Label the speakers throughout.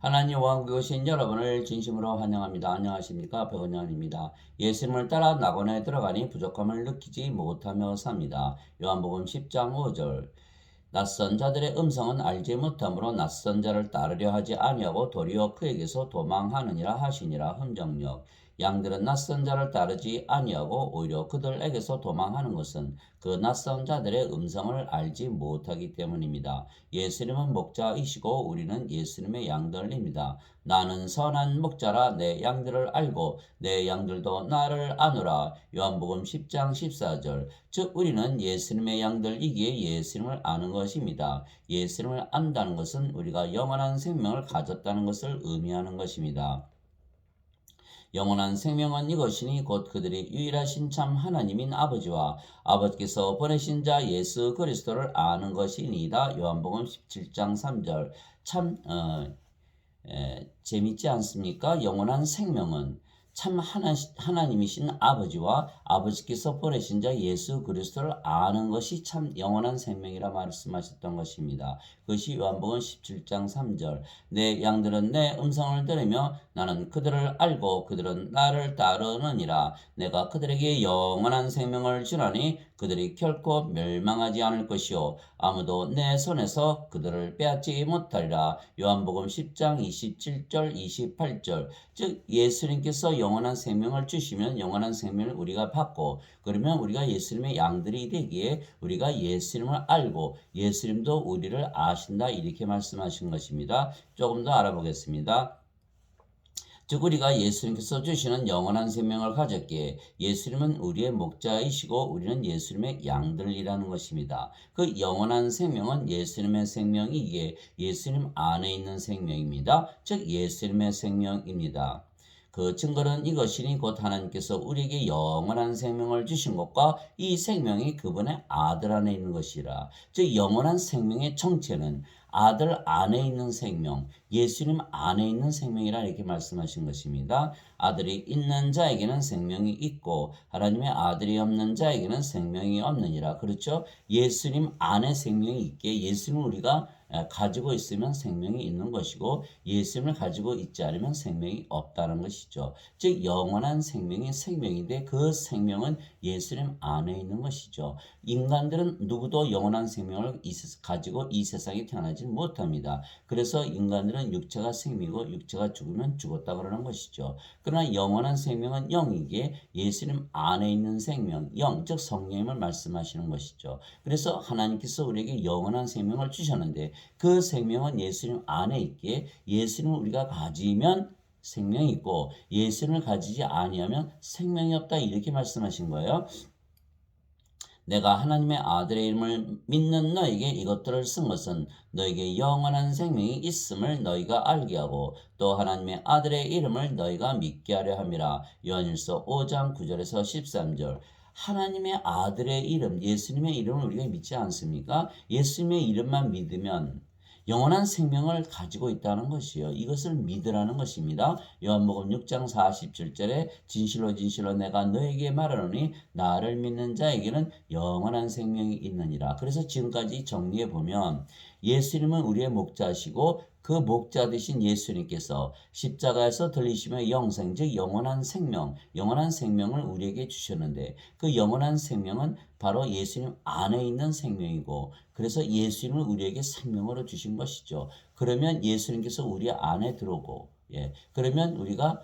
Speaker 1: 하나님 왕국에 오신 여러분을 진심으로 환영합니다. 안녕하십니까? 백원장입니다. 예수님을 따라 낙원에 들어가니 부족함을 느끼지 못하며 삽니다. 요한복음 10장 5절. 낯선 자들의 음성은 알지 못하므로 낯선 자를 따르려 하지 아니하고 도리어 그에게서 도망하느니라 하시니라. 흠정력. 양들은 낯선 자를 따르지 아니하고 오히려 그들에게서 도망하는 것은 그 낯선 자들의 음성을 알지 못하기 때문입니다. 예수님은 목자이시고 우리는 예수님의 양들입니다. 나는 선한 목자라 내 양들을 알고 내 양들도 나를 아노라. 요한복음 10장 14절. 즉 우리는 예수님의 양들이기에 예수님을 아는 것입니다. 예수님을 안다는 것은 우리가 영원한 생명을 가졌다는 것을 의미하는 것입니다. 영원한 생명은 이것이니 곧 그들이 유일하신 참 하나님인 아버지와 아버지께서 보내신 자 예수 그리스도를 아는 것이니이다. 요한복음 17장 3절. 참 재밌지 않습니까? 영원한 생명은 참 하나님이신 아버지와 아버지께서 보내신 자 예수 그리스도를 아는 것이 참 영원한 생명이라 말씀하셨던 것입니다. 그것이 요한복음 17장 3절. 내 양들은 내 음성을 들으며 나는 그들을 알고 그들은 나를 따르느니라. 내가 그들에게 영원한 생명을 주나니 그들이 결코 멸망하지 않을 것이요 아무도 내 손에서 그들을 빼앗지 못하리라. 요한복음 10장 27절 28절. 즉 예수님께서 영원한 생명을 주시면 영원한 생명을 우리가 받고 그러면 우리가 예수님의 양들이 되기에 우리가 예수님을 알고 예수님도 우리를 아신다 이렇게 말씀하신 것입니다. 조금 더 알아보겠습니다. 즉 우리가 예수님께서 주시는 영원한 생명을 가졌기에 예수님은 우리의 목자이시고 우리는 예수님의 양들이라는 것입니다. 그 영원한 생명은 예수님의 생명이기에 예수님 안에 있는 생명입니다. 즉 예수님의 생명입니다. 그 증거는 이것이니 곧 하나님께서 우리에게 영원한 생명을 주신 것과 이 생명이 그분의 아들 안에 있는 것이라. 즉 영원한 생명의 정체는 아들 안에 있는 생명, 예수님 안에 있는 생명이라 이렇게 말씀하신 것입니다. 아들이 있는 자에게는 생명이 있고 하나님의 아들이 없는 자에게는 생명이 없느니라. 그렇죠? 예수님 안에 생명이 있기에 예수님을 우리가 가지고 있으면 생명이 있는 것이고 예수님을 가지고 있지 않으면 생명이 없다는 것이죠. 즉 영원한 생명이 생명인데 그 생명은 예수님 안에 있는 것이죠. 인간들은 누구도 영원한 생명을 가지고 이 세상에 태어나지 못합니다. 그래서 인간들은 육체가 생명이고 육체가 죽으면 죽었다 그러는 것이죠. 그러나 영원한 생명은 영이기에 예수님 안에 있는 생명, 영, 즉 성령님을 말씀하시는 것이죠. 그래서 하나님께서 우리에게 영원한 생명을 주셨는데 그 생명은 예수님 안에 있기에 예수님을 우리가 가지면 생명이 있고 예수님을 가지지 아니하면 생명이 없다 이렇게 말씀하신 거예요. 내가 하나님의 아들의 이름을 믿는 너에게 이것들을 쓴 것은 너에게 영원한 생명이 있음을 너희가 알게 하고 또 하나님의 아들의 이름을 너희가 믿게 하려 함이라. 요한일서 5장 9절에서 13절. 하나님의 아들의 이름, 예수님의 이름을 우리가 믿지 않습니까? 예수님의 이름만 믿으면 영원한 생명을 가지고 있다는 것이요. 이것을 믿으라는 것입니다. 요한복음 6장 47절에 진실로 진실로 내가 너에게 말하노니 나를 믿는 자에게는 영원한 생명이 있느니라. 그래서 지금까지 정리해 보면 예수님은 우리의 목자시고 그 목자 되신 예수님께서 십자가에서 들리시며 영생, 즉 영원한 생명, 영원한 생명을 우리에게 주셨는데 그 영원한 생명은 바로 예수님 안에 있는 생명이고 그래서 예수님을 우리에게 생명으로 주신 것이죠. 그러면 예수님께서 우리 안에 들어오고 그러면 우리가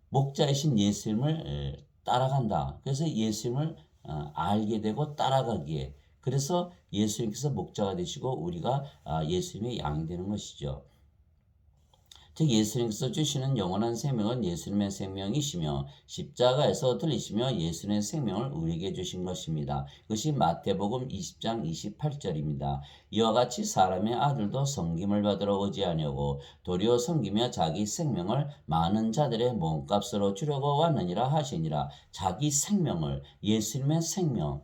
Speaker 1: 목자이신 예수님을 따라간다. 그래서 예수님을 알게 되고 따라가기에 그래서 예수님께서 목자가 되시고 우리가 예수님의 양이 되는 것이죠. 즉 예수님께서 주시는 영원한 생명은 예수님의 생명이시며 십자가에서 들리시며 예수님의 생명을 우리에게 주신 것입니다. 그것이 마태복음 20장 28절입니다. 이와 같이 사람의 아들도 섬김을 받으러 오지 아니하고 도리어 섬기며 자기 생명을 많은 자들의 몸값으로 주려고 왔느니라 하시니라. 자기 생명을 예수님의 생명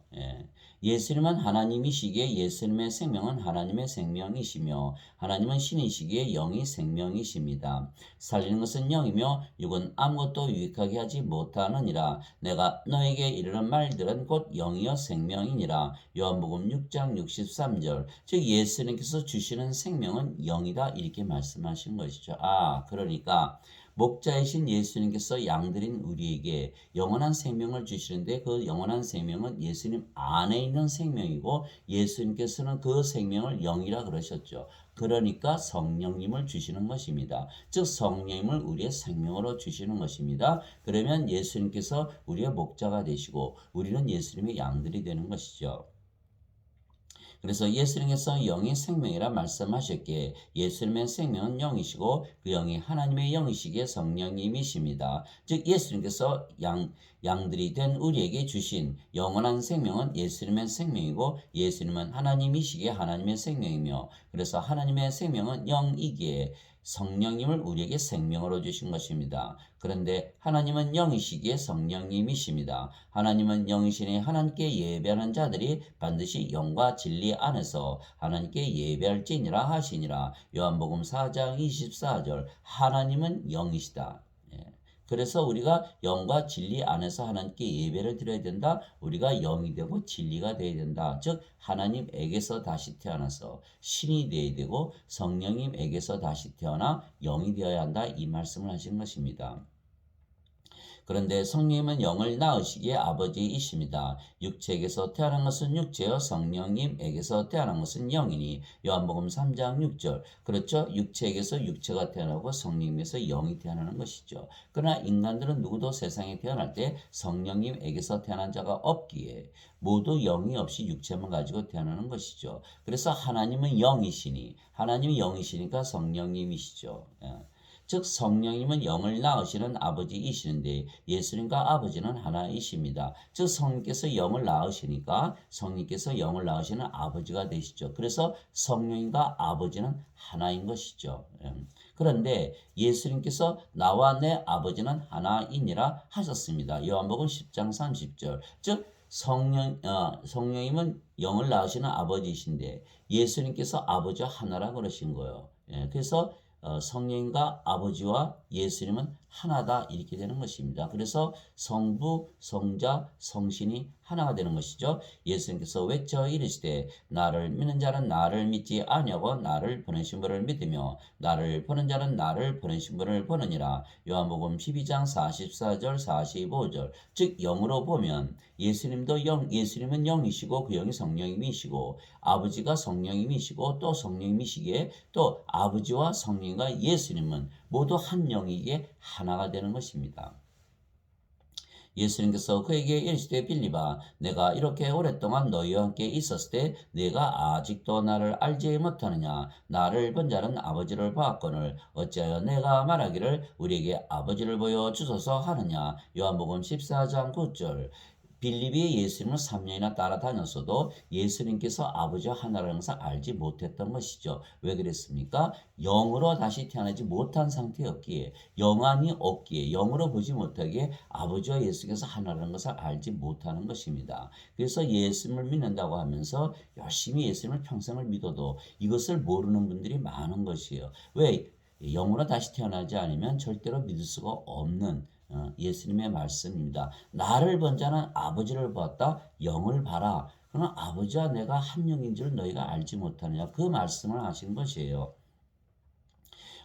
Speaker 1: 예수님은 하나님이시기에 예수님의 생명은 하나님의 생명이시며 하나님은 신이시기에 영이 생명이십니다. 살리는 것은 영이며 육은 아무것도 유익하게 하지 못하느니라. 내가 너에게 이르는 말들은 곧 영이요 생명이니라. 요한복음 6장 63절. 즉 예수님께서 주시는 생명은 영이다 이렇게 말씀하신 것이죠. 그러니까 목자이신 예수님께서 양들인 우리에게 영원한 생명을 주시는데 그 영원한 생명은 예수님 안에 있는 생명이고 예수님께서는 그 생명을 영이라 그러셨죠. 그러니까 성령님을 주시는 것입니다. 즉 성령님을 우리의 생명으로 주시는 것입니다. 그러면 예수님께서 우리의 목자가 되시고 우리는 예수님의 양들이 되는 것이죠. 그래서 예수님께서 영이 생명이라 말씀하셨기에 예수님의 생명은 영이시고 그 영이 하나님의 영이시기에 성령님이십니다. 즉 예수님께서 양들이 된 우리에게 주신 영원한 생명은 예수님의 생명이고 예수님은 하나님이시기에 하나님의 생명이며 그래서 하나님의 생명은 영이기에 성령님을 우리에게 생명으로 주신 것입니다. 그런데 하나님은 영이시기에 성령님이십니다. 하나님은 영이시니 하나님께 예배하는 자들이 반드시 영과 진리 안에서 하나님께 예배할지니라 하시니라. 요한복음 4장 24절. 하나님은 영이시다. 그래서 우리가 영과 진리 안에서 하나님께 예배를 드려야 된다. 우리가 영이 되고 진리가 되어야 된다. 즉 하나님에게서 다시 태어나서 신이 되어야 되고 성령님에게서 다시 태어나 영이 되어야 한다. 이 말씀을 하신 것입니다. 그런데 성령님은 영을 낳으시기에 아버지이십니다. 육체에게서 태어난 것은 육체요 성령님에게서 태어난 것은 영이니 요한복음 3장 6절. 그렇죠? 육체에게서 육체가 태어나고 성령님에서 영이 태어나는 것이죠. 그러나 인간들은 누구도 세상에 태어날 때 성령님에게서 태어난 자가 없기에 모두 영이 없이 육체만 가지고 태어나는 것이죠. 그래서 하나님은 영이시니 하나님이 영이시니까 성령님이시죠. 즉 성령님은 영을 낳으시는 아버지이시는데 예수님과 아버지는 하나이십니다. 즉 성령께서 영을 낳으시니까 성령께서 영을 낳으시는 아버지가 되시죠. 그래서 성령님과 아버지는 하나인 것이죠. 그런데 예수님께서 나와 내 아버지는 하나이니라 하셨습니다. 요한복음 10장 30절. 즉 성령님은 영을 낳으시는 아버지이신데 예수님께서 아버지와 하나라 그러신 거예요. 그래서 성령과 아버지와 예수님은 하나다 이렇게 되는 것입니다. 그래서 성부, 성자, 성신이 하나가 되는 것이죠. 예수님께서 외쳐 이르시되 나를 믿는 자는 나를 믿지 아니하고 나를 보내신 분을 믿으며 나를 보낸 자는 나를 보내신 분을 보느니라. 요한복음 12장 44절 45절. 즉 영으로 보면 예수님은 영이시고 그 영이 성령님이시고 아버지가 성령님이시고 또 성령님이시기에 또 아버지와 성령과 예수님은 모두 한 영이기에 하나가 되는 것입니다. 예수님께서 그에게 이르시되 빌립아 내가 이렇게 오랫동안 너희와 함께 있었을 때 내가 아직도 나를 알지 못하느냐. 나를 본 자는 아버지를 보았거늘 어찌하여 내가 말하기를 우리에게 아버지를 보여주소서 하느냐. 요한복음 14장 9절. 빌립이 예수님을 3년이나 따라다녔어도 예수님께서 아버지와 하나라는 것을 알지 못했던 것이죠. 왜 그랬습니까? 영으로 다시 태어나지 못한 상태였기에 영안이 없기에 영으로 보지 못하기에 아버지와 예수께서 하나라는 것을 알지 못하는 것입니다. 그래서 예수님을 믿는다고 하면서 열심히 예수님을 평생을 믿어도 이것을 모르는 분들이 많은 것이에요. 왜? 영으로 다시 태어나지 않으면 절대로 믿을 수가 없는 예수님의 말씀입니다. 나를 본 자는 아버지를 보았다. 영을 봐라. 그러나 아버지와 내가 한 영인 줄 너희가 알지 못하느냐. 그 말씀을 하신 것이에요.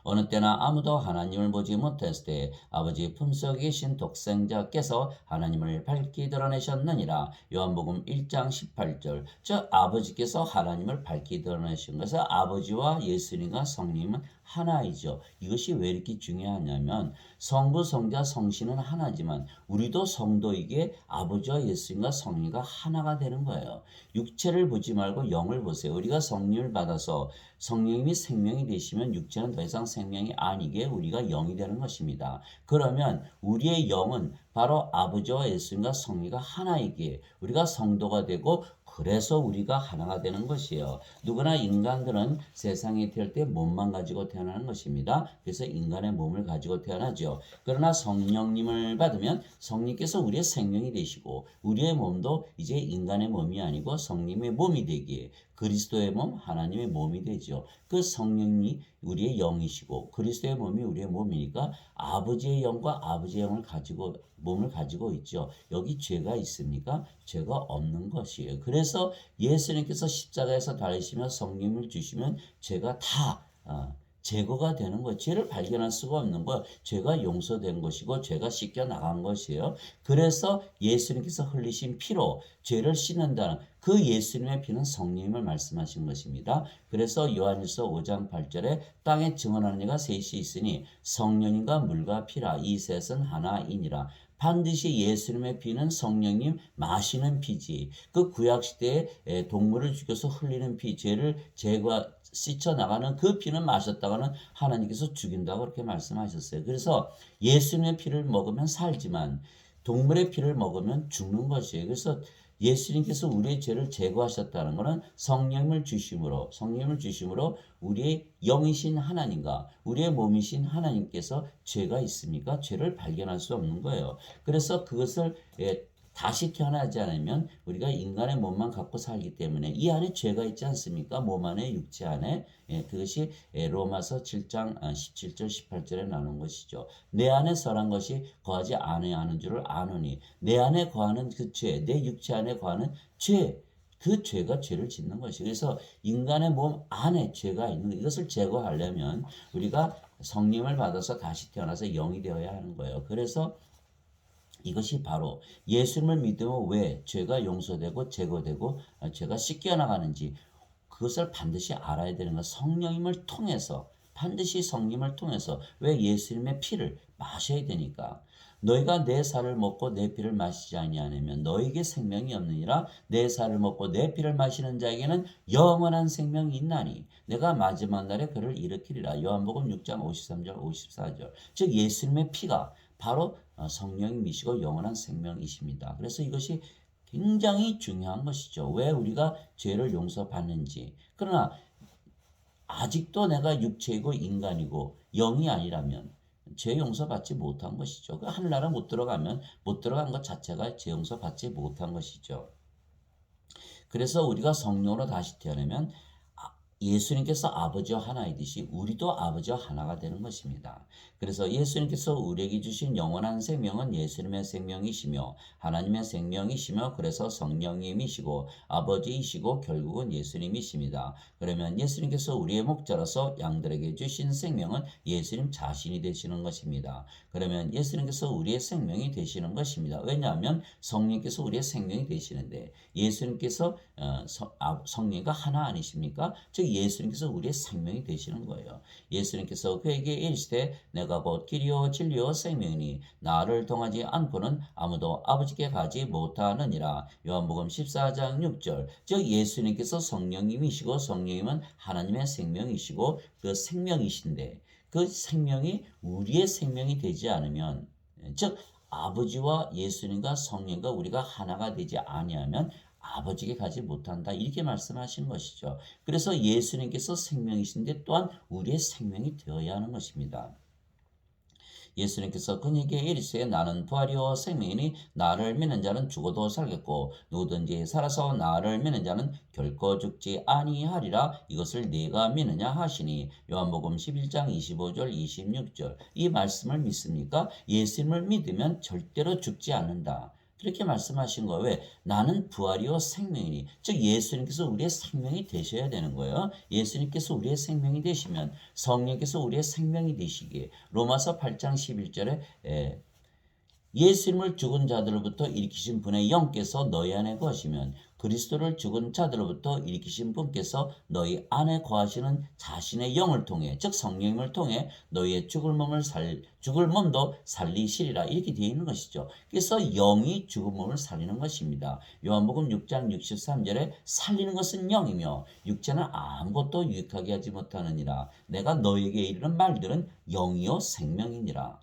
Speaker 1: 어느 때나 아무도 하나님을 보지 못했을 때 아버지 품속에 계신 독생자께서 하나님을 밝히 드러내셨느니라. 요한복음 1장 18절. 즉 아버지께서 하나님을 밝히 드러내신 것은 아버지와 예수님과 성령은 하나이죠. 이것이 왜 이렇게 중요하냐면 성부, 성자, 성신은 하나지만 우리도 성도이기에 아버지와 예수님과 성령과 하나가 되는 거예요. 육체를 보지 말고 영을 보세요. 우리가 성령을 받아서 성령님이 생명이 되시면 육체는 더 이상 생명이 아니기에 우리가 영이 되는 것입니다. 그러면 우리의 영은 바로 아버지와 예수님과 성령과 하나이기에 우리가 성도가 되고 그래서 우리가 하나가 되는 것이에요. 누구나 인간들은 세상에 태어날 때 몸만 가지고 태어나는 것입니다. 그래서 인간의 몸을 가지고 태어나죠. 그러나 성령님을 받으면 성령께서 우리의 생명이 되시고 우리의 몸도 이제 인간의 몸이 아니고 성령의 몸이 되기에 그리스도의 몸, 하나님의 몸이 되죠. 그 성령이 우리의 영이시고 그리스도의 몸이 우리의 몸이니까 아버지의 영과 아버지의 영을 가지고 몸을 가지고 있죠. 여기 죄가 있습니까? 죄가 없는 것이에요. 그래서 예수님께서 십자가에서 달리시며 성령을 주시면 죄가 다 제거가 되는 거예요. 죄를 발견할 수가 없는 거예요. 죄가 용서된 것이고 죄가 씻겨 나간 것이에요. 그래서 예수님께서 흘리신 피로 죄를 씻는다는 그 예수님의 피는 성령님을 말씀하신 것입니다. 그래서 요한일서 5장 8절에 땅에 증언하는 이가 셋이 있으니 성령님과 물과 피라 이 셋은 하나이니라. 반드시 예수님의 피는 성령님 마시는 피지. 그 구약시대에 동물을 죽여서 흘리는 피, 죄를 씻어나가는 그 피는 마셨다가는 하나님께서 죽인다고 그렇게 말씀하셨어요. 그래서 예수님의 피를 먹으면 살지만 동물의 피를 먹으면 죽는 것이에요. 그래서 예수님께서 우리의 죄를 제거하셨다는 것은 성령을 주심으로 우리의 영이신 하나님과 우리의 몸이신 하나님께서 죄가 있습니까? 죄를 발견할 수 없는 거예요. 그래서 그것을 다시 태어나지 않으면 우리가 인간의 몸만 갖고 살기 때문에 이 안에 죄가 있지 않습니까? 몸 안에 육체 안에 그것이 로마서 7장 17절 18절에 나눈 것이죠. 내 안에 선한 것이 거하지 아니하는 줄을 아노니 내 안에 거하는 그 죄, 내 육체 안에 거하는 죄 그 죄가 죄를 짓는 것이. 그래서 인간의 몸 안에 죄가 있는 이것을 제거하려면 우리가 성령을 받아서 다시 태어나서 영이 되어야 하는 거예요. 그래서 이것이 바로 예수님을 믿으면 왜 죄가 용서되고 제거되고 죄가 씻겨 나가는지 그것을 반드시 알아야 되는 것. 성령님을 통해서 반드시 성령님을 통해서 왜 예수님의 피를 마셔야 되니까. 너희가 내 살을 먹고 내 피를 마시지 아니하면 너희에게 생명이 없느니라. 내 살을 먹고 내 피를 마시는 자에게는 영원한 생명이 있나니 내가 마지막 날에 그를 일으키리라. 요한복음 6장 53절 54절. 즉 예수님의 피가 바로 성령님이시고 영원한 생명이십니다. 그래서 이것이 굉장히 중요한 것이죠. 왜 우리가 죄를 용서받는지. 그러나 아직도 내가 육체이고 인간이고 영이 아니라면 죄 용서받지 못한 것이죠. 그 하늘나라 못 들어간 것 자체가 죄 용서받지 못한 것이죠. 그래서 우리가 성령으로 다시 태어나면 예수님께서 아버지와 하나이듯이 우리도 아버지와 하나가 되는 것입니다. 그래서 예수님께서 우리에게 주신 영원한 생명은 예수님의 생명이시며 하나님의 생명이시며 그래서 성령님이시고 아버지이시고 결국은 예수님이십니다. 그러면 예수님께서 우리의 목자로서 양들에게 주신 생명은 예수님 자신이 되시는 것입니다. 그러면 예수님께서 우리의 생명이 되시는 것입니다. 왜냐하면 성령께서 우리의 생명이 되시는데 예수님께서 성령과 하나 아니십니까? 즉 예수님께서 우리의 생명이 되시는 거예요. 예수님께서 그에게 이르시되 내가 곧 길이요 진리요 생명이니 나를 통하지 않고는 아무도 아버지께 가지 못하느니라. 요한복음 14장 6절. 즉 예수님께서 성령님이시고 성령님은 하나님의 생명이시고 그 생명이신데 그 생명이 우리의 생명이 되지 않으면 즉 아버지와 예수님과 성령과 우리가 하나가 되지 아니하면 아버지께 가지 못한다 이렇게 말씀하신 것이죠. 그래서 예수님께서 생명이신데 또한 우리의 생명이 되어야 하는 것입니다. 예수님께서 그에게 이르시되 나는 부활이요 생명이니 나를 믿는 자는 죽어도 살겠고 누구든지 살아서 나를 믿는 자는 결코 죽지 아니하리라. 이것을 네가 믿느냐 하시니 요한복음 11장 25절 26절. 이 말씀을 믿습니까? 예수님을 믿으면 절대로 죽지 않는다. 그렇게 말씀하신 거예요. 왜? 나는 부활이요 생명이니. 즉 예수님께서 우리의 생명이 되셔야 되는 거예요. 예수님께서 우리의 생명이 되시면 성령께서 우리의 생명이 되시기에 로마서 8장 11절에 예수님을 죽은 자들로부터 일으키신 분의 영께서 너희 안에 거하시면 그리스도를 죽은 자들로부터 일으키신 분께서 너희 안에 거하시는 자신의 영을 통해 즉 성령님을 통해 너희의 죽을 몸도 살리시리라 이렇게 되어 있는 것이죠. 그래서 영이 죽은 몸을 살리는 것입니다. 요한복음 6장 63절에 살리는 것은 영이며 육체는 아무것도 유익하게 하지 못하느니라. 내가 너희에게 이르는 말들은 영이요 생명이니라.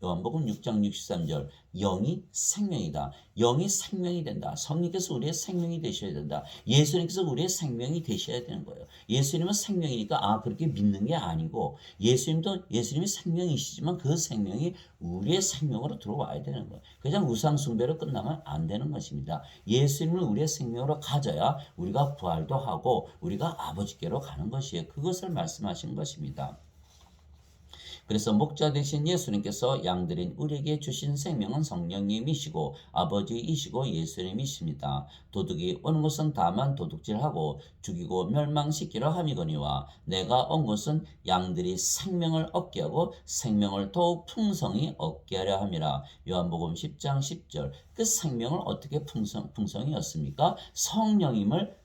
Speaker 1: 요한복음 6장 63절 영이 생명이다. 영이 생명이 된다. 성령께서 우리의 생명이 되셔야 된다. 예수님께서 우리의 생명이 되셔야 되는 거예요. 예수님은 생명이니까 그렇게 믿는 게 아니고 예수님이 생명이시지만 그 생명이 우리의 생명으로 들어와야 되는 거예요. 그냥 우상 숭배로 끝나면 안 되는 것입니다. 예수님을 우리의 생명으로 가져야 우리가 부활도 하고 우리가 아버지께로 가는 것이에요. 그것을 말씀하신 것입니다. 그래서 목자 되신 예수님께서 양들인 우리에게 주신 생명은 성령님이시고 아버지이시고 예수님이십니다. 도둑이 오는 것은 다만 도둑질하고 죽이고 멸망시키려 함이거니와 내가 온 것은 양들이 생명을 얻게 하고 생명을 더욱 풍성히 얻게 하려 함이라. 요한복음 10장 10절. 그 생명을 어떻게 풍성히 얻습니까? 성령님을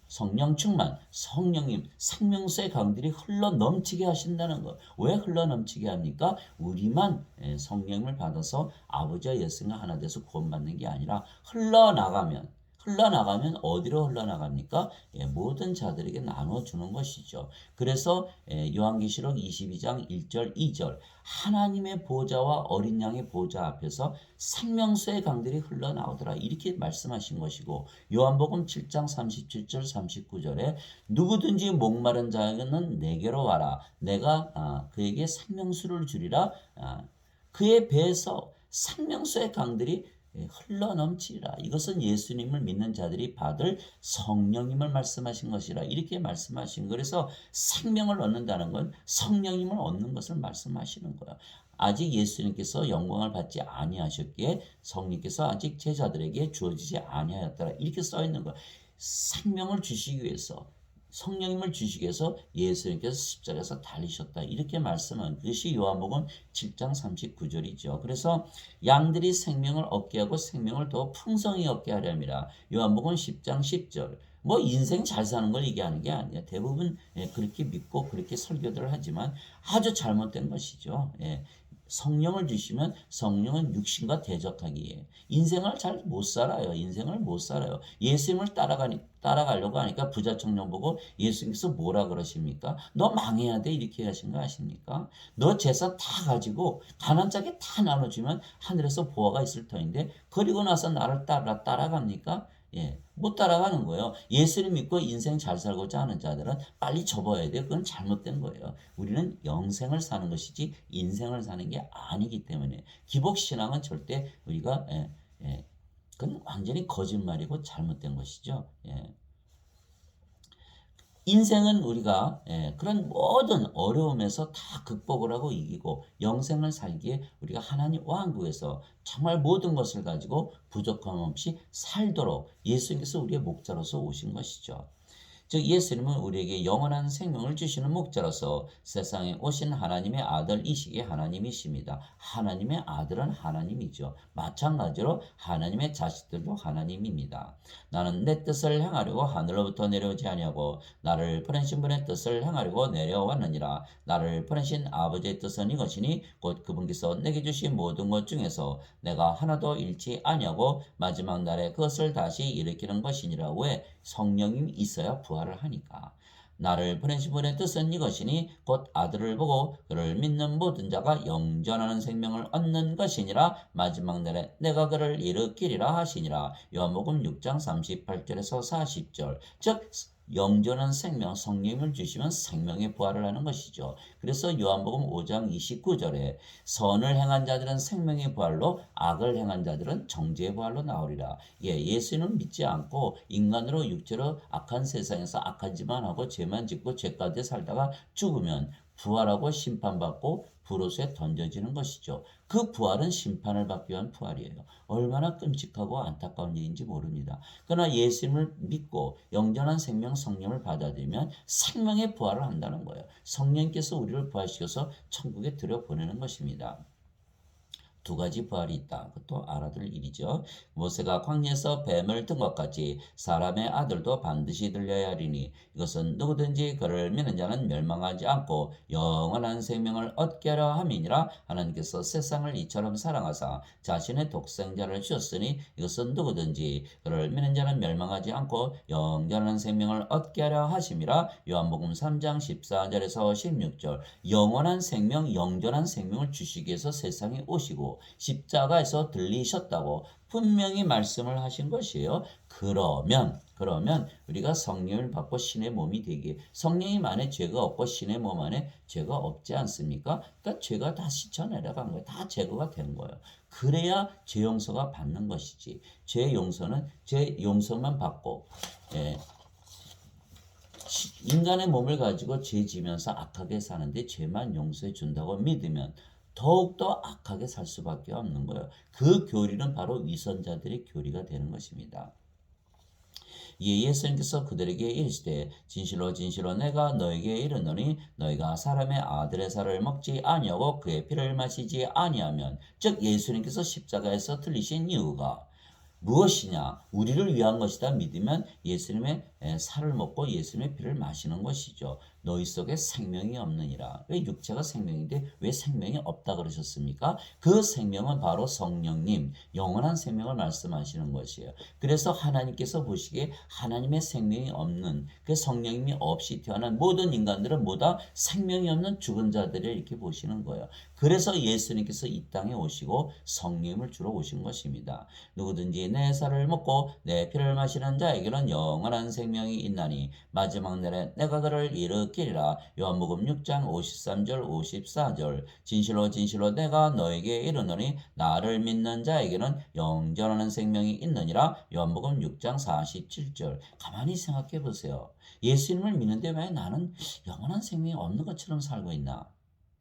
Speaker 1: 성령 충만, 성령님, 생명수의 강들이 흘러 넘치게 하신다는 것. 왜 흘러 넘치게 합니까? 우리만 성령을 받아서 아버지와 예수님과 하나 돼서 구원받는 게 아니라 흘러나가면 어디로 흘러나갑니까? 모든 자들에게 나눠주는 것이죠. 그래서 요한계시록 22장 1절 2절 하나님의 보좌와 어린 양의 보좌 앞에서 생명수의 강들이 흘러나오더라 이렇게 말씀하신 것이고 요한복음 7장 37절 39절에 누구든지 목마른 자는 내게로 와라 내가 그에게 생명수를 주리라 그의 배에서 생명수의 강들이 흘러넘치리라. 이것은 예수님을 믿는 자들이 받을 성령님을 말씀하신 것이라 이렇게 말씀하신 그래서 생명을 얻는다는 건 성령님을 얻는 것을 말씀하시는 거야. 아직 예수님께서 영광을 받지 아니하셨기에 성령께서 아직 제자들에게 주어지지 아니하였더라 이렇게 써 있는 거야. 생명을 주시기 위해서 성령님을 주시기 위해서 예수님께서 십자가에서 달리셨다. 이렇게 말씀한 그것이 요한복음 7장 39절이죠. 그래서 양들이 생명을 얻게 하고 생명을 더 풍성히 얻게 하려니라. 요한복음 10장 10절. 뭐 인생 잘 사는 걸 얘기하는 게 아니야. 대부분 그렇게 믿고 그렇게 설교들을 하지만 아주 잘못된 것이죠. 성령을 주시면 성령은 육신과 대적하기에 인생을 잘 못 살아요. 인생을 못 살아요. 예수님을 따라가려고 하니까 부자 청년 보고 예수님께서 뭐라 그러십니까? 너 망해야 돼 이렇게 하신 거 아십니까? 너 재산 다 가지고 가난 자에게 다 나눠주면 하늘에서 보화가 있을 터인데 그리고 나서 나를 따라갑니까? 못 따라가는 거예요. 예수를 믿고 인생 잘 살고자 하는 자들은 빨리 접어야 돼요. 그건 잘못된 거예요. 우리는 영생을 사는 것이지 인생을 사는 게 아니기 때문에 기복신앙은 절대 우리가 그건 완전히 거짓말이고 잘못된 것이죠. 인생은 우리가 그런 모든 어려움에서 다 극복을 하고 이기고 영생을 살기에 우리가 하나님 왕국에서 정말 모든 것을 가지고 부족함 없이 살도록 예수님께서 우리의 목자로서 오신 것이죠. 즉 예수님은 우리에게 영원한 생명을 주시는 목자로서 세상에 오신 하나님의 아들이시기에 하나님이십니다. 하나님의 아들은 하나님이죠. 마찬가지로 하나님의 자식들도 하나님입니다. 나는 내 뜻을 행하려고 하늘로부터 내려오지 아니하고 나를 보내신 분의 뜻을 행하려고 내려왔느니라. 나를 보내신 아버지의 뜻은 이것이니 곧 그분께서 내게 주신 모든 것 중에서 내가 하나도 잃지 아니하고 마지막 날에 그것을 다시 일으키는 것이니라. 왜? 성령님이 있어야 부활을 하니까. 나를 보내신 분의 뜻은 이것이니 곧 아들을 보고 그를 믿는 모든 자가 영전하는 생명을 얻는 것이니라. 마지막 날에 내가 그를 일으키리라 하시니라. 요한복음 6장 38절에서 40절. 즉 영전한 생명, 성령을 주시면 생명의 부활을 하는 것이죠. 그래서 요한복음 5장 29절에 선을 행한 자들은 생명의 부활로 악을 행한 자들은 정죄의 부활로 나오리라. 예수는 믿지 않고 인간으로 육체로 악한 세상에서 악한 짓만 하고 죄만 짓고 죄 가운데 살다가 죽으면 부활하고 심판받고 불옷에 던져지는 것이죠. 그 부활은 심판을 받기 위한 부활이에요. 얼마나 끔찍하고 안타까운 일인지 모릅니다. 그러나 예수님을 믿고 영전한 생명 성령을 받아들이면 생명의 부활을 한다는 거예요. 성령께서 우리를 부활시켜서 천국에 들여보내는 것입니다. 두 가지 부활이 있다. 그것도 알아둘 일이죠. 모세가 광야에서 뱀을 든 것 같이 사람의 아들도 반드시 들려야 하리니 이것은 누구든지 그를 믿는 자는 멸망하지 않고 영원한 생명을 얻게 하려 함이니라. 하나님께서 세상을 이처럼 사랑하사 자신의 독생자를 주셨으니 이것은 누구든지 그를 믿는 자는 멸망하지 않고 영원한 생명을 얻게 하려 하심이라. 요한복음 3장 14절에서 16절. 영원한 생명, 영존한 생명을 주시기 위해서 세상에 오시고 십자가에서 들리셨다고 분명히 말씀을 하신 것이에요. 그러면 우리가 성령을 받고 신의 몸이 되기에, 성령님 안에 죄가 없고 신의 몸 안에 죄가 없지 않습니까? 그러니까 죄가 다 씻어 내려간 거예요. 다 제거가 된 거예요. 그래야 죄 용서가 받는 것이지. 죄 용서는 죄 용서만 받고 인간의 몸을 가지고 죄 지면서 악하게 사는데 죄만 용서해 준다고 믿으면 더욱더 악하게 살 수밖에 없는 거예요. 그 교리는 바로 위선자들의 교리가 되는 것입니다. 예수님께서 그들에게 이르시되 진실로 진실로 내가 너에게 이르노니 너희가 사람의 아들의 살을 먹지 아니하고 그의 피를 마시지 아니하면, 즉 예수님께서 십자가에서 들리신 이유가 무엇이냐? 우리를 위한 것이다 믿으면 예수님의 살을 먹고 예수님의 피를 마시는 것이죠. 너희 속에 생명이 없느니라. 왜 육체가 생명인데 왜 생명이 없다 그러셨습니까? 그 생명은 바로 성령님, 영원한 생명을 말씀하시는 것이에요. 그래서 하나님께서 보시기에 하나님의 생명이 없는, 그 성령님이 없이 태어난 모든 인간들은 뭐다? 생명이 없는 죽은 자들을 이렇게 보시는 거예요. 그래서 예수님께서 이 땅에 오시고 성령님을 주러 오신 것입니다. 누구든지 내 살을 먹고 내 피를 마시는 자에게는 영원한 생명이 있나니 마지막 날에 내가 그를 일으키리라. 요한복음 6장 53절 54절. 진실로 진실로 내가 너에게 이르노니 나를 믿는 자에게는 영존하는 생명이 있느니라. 요한복음 6장 47절. 가만히 생각해 보세요. 예수님을 믿는데 왜 나는 영원한 생명이 없는 것처럼 살고 있나?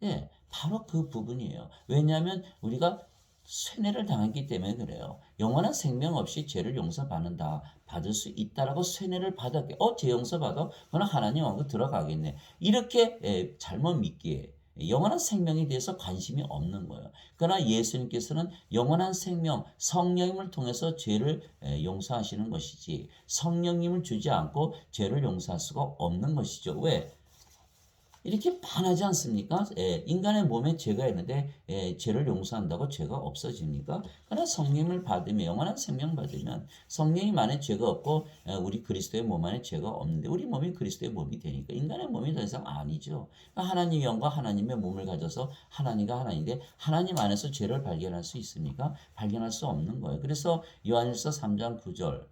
Speaker 1: 예, 바로 그 부분이에요. 왜냐하면 우리가 쇠뇌를 당했기 때문에 그래요. 영원한 생명 없이 죄를 용서받는다, 받을 수 있다라고 쇠뇌를 받았게, 죄 용서받아? 그러나 하나님 왕국 들어가겠네. 이렇게 잘못 믿기에 영원한 생명에 대해서 관심이 없는 거예요. 그러나 예수님께서는 영원한 생명, 성령님을 통해서 죄를 용서하시는 것이지 성령님을 주지 않고 죄를 용서할 수가 없는 것이죠. 왜? 이렇게 반하지 않습니까? 인간의 몸에 죄가 있는데 죄를 용서한다고 죄가 없어집니까? 그러나 성령을 받으면, 영원한 생명 받으면 성령님 안에 죄가 없고 우리 그리스도의 몸 안에 죄가 없는데 우리 몸이 그리스도의 몸이 되니까 인간의 몸이 더 이상 아니죠. 하나님의 영과 하나님의 몸을 가져서 하나님과 하나님인데 하나님 안에서 죄를 발견할 수 있습니까? 발견할 수 없는 거예요. 그래서 요한일서 3장 9절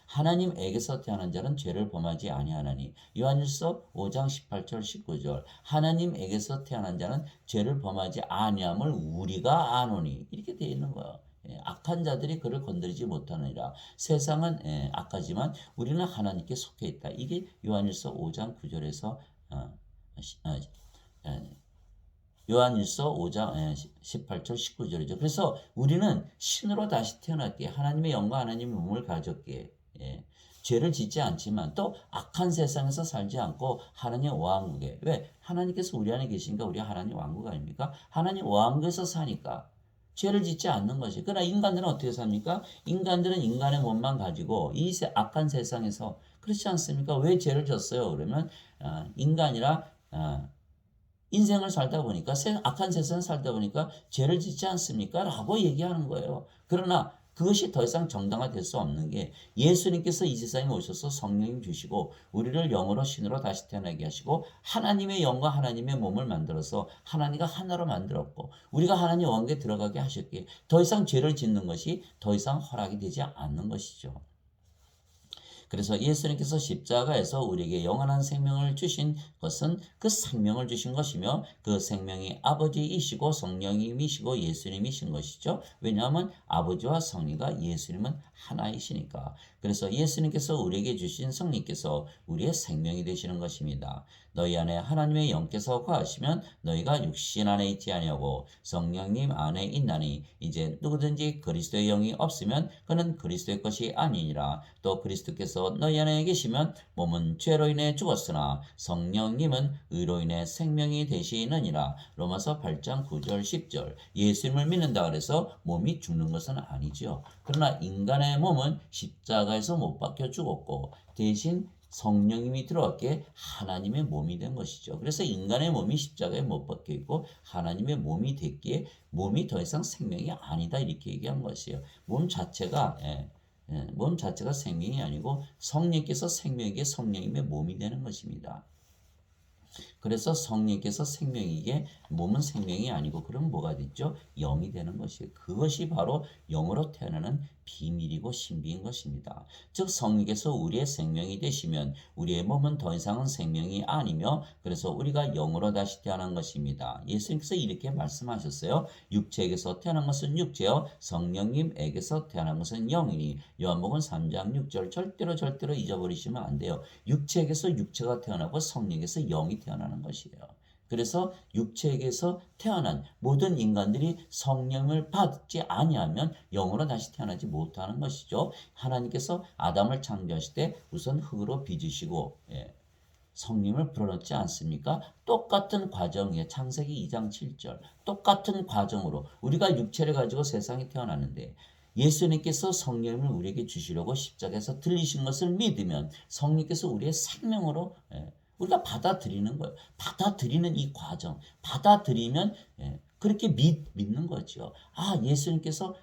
Speaker 1: 하나님에게서 태어난 자는 죄를 범하지 아니하나니, 요한일서 5장 18절 19절 하나님에게서 태어난 자는 죄를 범하지 아니함을 우리가 아노니, 이렇게 되어 있는 거예요. 악한 자들이 그를 건드리지 못하느니라. 세상은 악하지만 우리는 하나님께 속해 있다. 이게 요한일서 5장 9절에서 요한일서 5장 18절 19절이죠. 그래서 우리는 신으로 다시 태어났기에, 하나님의 영과 하나님의 몸을 가졌기에 죄를 짓지 않지만 또 악한 세상에서 살지 않고 하나님의 왕국에, 왜? 하나님께서 우리 안에 계시니까 우리가 하나님 왕국 아닙니까? 하나님 왕국에서 사니까 죄를 짓지 않는 것이. 그러나 인간들은 어떻게 삽니까? 인간들은 인간의 몸만 가지고 이 악한 세상에서, 그렇지 않습니까? 왜 죄를 졌어요? 그러면 인간이라 인생을 살다 보니까, 악한 세상을 살다 보니까 죄를 짓지 않습니까? 라고 얘기하는 거예요. 그러나 그것이 더 이상 정당화될 수 없는 게, 예수님께서 이 세상에 오셔서 성령님 주시고 우리를 영으로 신으로 다시 태어나게 하시고 하나님의 영과 하나님의 몸을 만들어서 하나님과 하나로 만들었고 우리가 하나님 왕국에 들어가게 하셨기에 더 이상 죄를 짓는 것이 더 이상 허락이 되지 않는 것이죠. 그래서 예수님께서 십자가에서 우리에게 영원한 생명을 주신 것은 그 생명을 주신 것이며, 그 생명이 아버지이시고 성령님이시고 예수님이신 것이죠. 왜냐하면 아버지와 성령과 예수님은 하나이시니까. 그래서 예수님께서 우리에게 주신 성령께서 우리의 생명이 되시는 것입니다. 너희 안에 하나님의 영께서 거하시면 너희가 육신 안에 있지 아니하고 성령님 안에 있나니 이제 누구든지 그리스도의 영이 없으면 그는 그리스도의 것이 아니니라. 또 그리스도께서 너희 안에 계시면 몸은 죄로 인해 죽었으나 성령님은 의로 인해 생명이 되시느니라. 로마서 8장 9절 10절. 예수님을 믿는다 그래서 몸이 죽는 것은 아니죠. 그러나 인간의 몸은 십자가에서 못 박혀 죽었고 대신 성령님이 들어왔기에 하나님의 몸이 된 것이죠. 그래서 인간의 몸이 십자가에 못 박혀 있고 하나님의 몸이 됐기에 몸이 더 이상 생명이 아니다 이렇게 얘기한 것이에요. 몸 자체가 생명이 아니고 성령께서 생명이기에 성령님의 몸이 되는 것입니다. 그래서 성령께서 생명이기에 몸은 생명이 아니고 그럼 뭐가 됐죠? 영이 되는 것이에요. 그것이 바로 영으로 태어나는 비밀이고 신비인 것입니다. 즉 성령께서 우리의 생명이 되시면 우리의 몸은 더 이상은 생명이 아니며 그래서 우리가 영으로 다시 태어난 것입니다. 예수님께서 이렇게 말씀하셨어요. 육체에게서 태어난 것은 육체요 성령님에게서 태어난 것은 영이니. 요한복음 3장 6절 절대로 잊어버리시면 안 돼요. 육체에게서 육체가 태어나고 성령에게서 영이 태어나는 것이에요. 그래서 육체에게서 태어난 모든 인간들이 성령을 받지 아니하면 영으로 다시 태어나지 못하는 것이죠. 하나님께서 아담을 창조하실 때 우선 흙으로 빚으시고 성령을 불어넣지 않습니까? 똑같은 과정이에요. 창세기 2장 7절 똑같은 과정으로 우리가 육체를 가지고 세상에 태어났는데 예수님께서 성령을 우리에게 주시려고 십자가에서 들리신 것을 믿으면 성령께서 우리의 생명으로 우리가 받아들이는 거예요. 받아들이는 이 과정, 받아들이면 그렇게 믿는 거죠. 아, 예수님께서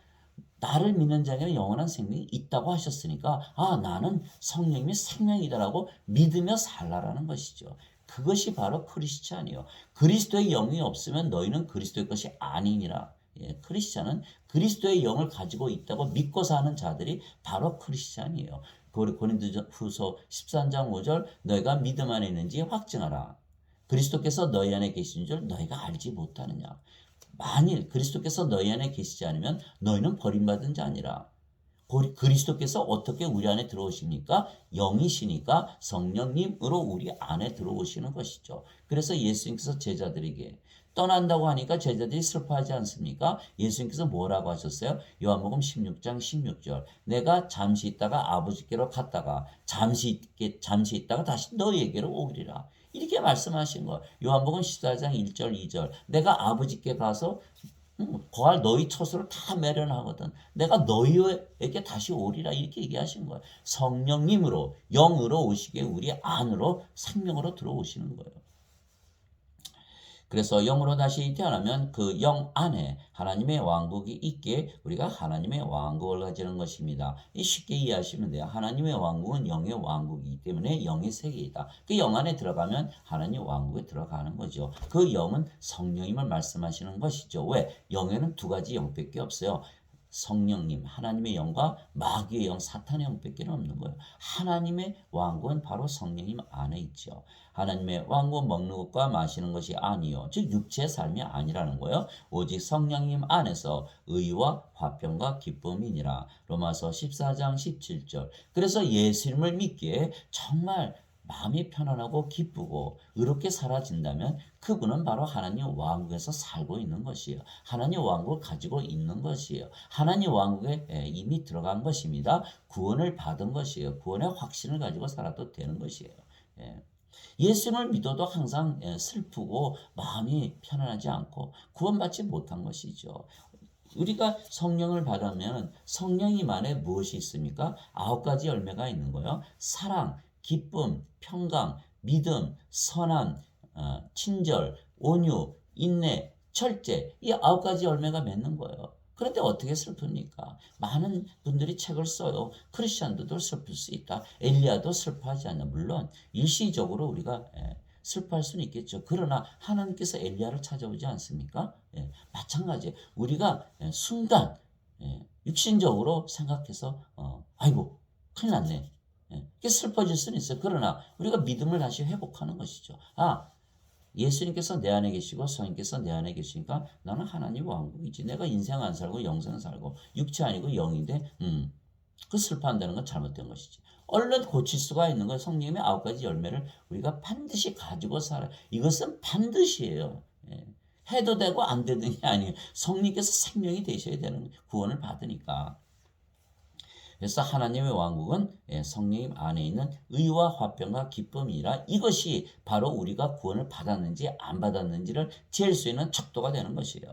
Speaker 1: 나를 믿는 자에게는 영원한 생명이 있다고 하셨으니까 나는 성령님의 생명이다라고 믿으며 살라라는 것이죠. 그것이 바로 크리스찬이요. 그리스도의 영이 없으면 너희는 그리스도의 것이 아니니라. 크리스찬은 그리스도의 영을 가지고 있다고 믿고 사는 자들이 바로 크리스찬이에요. 고린도후서 13장 5절 너희가 믿음 안에 있는지 확증하라. 그리스도께서 너희 안에 계신 줄 너희가 알지 못하느냐. 만일 그리스도께서 너희 안에 계시지 않으면 너희는 버림받은 자니라. 그리스도께서 어떻게 우리 안에 들어오십니까? 영이시니까 성령님으로 우리 안에 들어오시는 것이죠. 그래서 예수님께서 제자들에게 떠난다고 하니까 제자들이 슬퍼하지 않습니까? 예수님께서 뭐라고 하셨어요? 요한복음 16장 16절 내가 잠시 있다가 아버지께로 갔다가 잠시 있다가 다시 너희에게로 오리라. 이렇게 말씀하신 거예요. 요한복음 14장 1절 2절 내가 아버지께 가서 거할 너희 처소를 다 매련하거든. 내가 너희에게 다시 오리라 이렇게 얘기하신 거예요. 성령님으로 영으로 오시기에 우리 안으로 생명으로 들어오시는 거예요. 그래서 영으로 다시 태어나면 그 영 안에 하나님의 왕국이 있기에 우리가 하나님의 왕국을 가지는 것입니다. 쉽게 이해하시면 돼요. 하나님의 왕국은 영의 왕국이기 때문에 영의 세계이다. 그 영 안에 들어가면 하나님 왕국에 들어가는 거죠. 그 영은 성령님을 말씀하시는 것이죠. 왜? 영에는 두 가지 영밖에 없어요. 성령님, 하나님의 영과 마귀의 영, 사탄의 영밖에 없는 거예요. 하나님의 왕국은 바로 성령님 안에 있죠. 하나님의 왕국 먹는 것과 마시는 것이 아니요. 즉 육체의 삶이 아니라는 거예요. 오직 성령님 안에서 의와 화평과 기쁨이니라. 로마서 14장 17절. 그래서 예수님을 믿기에 정말 마음이 편안하고 기쁘고 의롭게 사라진다면 그분은 바로 하나님 왕국에서 살고 있는 것이에요. 하나님 왕국을 가지고 있는 것이에요. 하나님 왕국에 이미 들어간 것입니다. 구원을 받은 것이에요. 구원의 확신을 가지고 살아도 되는 것이에요. 예수님을 믿어도 항상 슬프고 마음이 편안하지 않고 구원받지 못한 것이죠. 우리가 성령을 받으면 성령님 안에 무엇이 있습니까? 9가지 열매가 있는 거예요. 사랑, 기쁨, 평강, 믿음, 선함, 친절, 온유, 인내, 절제 이 9가지 열매가 맺는 거예요. 그런데 어떻게 슬픕니까? 많은 분들이 책을 써요. 크리스천들도 슬플 수 있다. 엘리야도 슬퍼하지 않나. 물론 일시적으로 우리가 슬퍼할 수는 있겠죠. 그러나 하나님께서 엘리야를 찾아오지 않습니까? 마찬가지예요. 우리가 순간 육신적으로 생각해서 아이고 큰일 났네. 이게 슬퍼질 수는 있어요. 그러나 우리가 믿음을 다시 회복하는 것이죠. 예수님께서 내 안에 계시고 성령께서 내 안에 계시니까 나는 하나님 왕국이지. 내가 인생 안 살고 영생 살고 육체 아니고 영인데 그 슬퍼한다는 건 잘못된 것이지. 얼른 고칠 수가 있는 거예요. 성령님의 9가지 열매를 우리가 반드시 가지고 살아요. 이것은 반드시예요. 예. 해도 되고 안 되는 게 아니에요. 성령께서 생명이 되셔야 되는 구원을 받으니까. 그래서 하나님의 왕국은 성령님 안에 있는 의와 화평과 기쁨이라 이것이 바로 우리가 구원을 받았는지 안 받았는지를 잴 수 있는 척도가 되는 것이에요.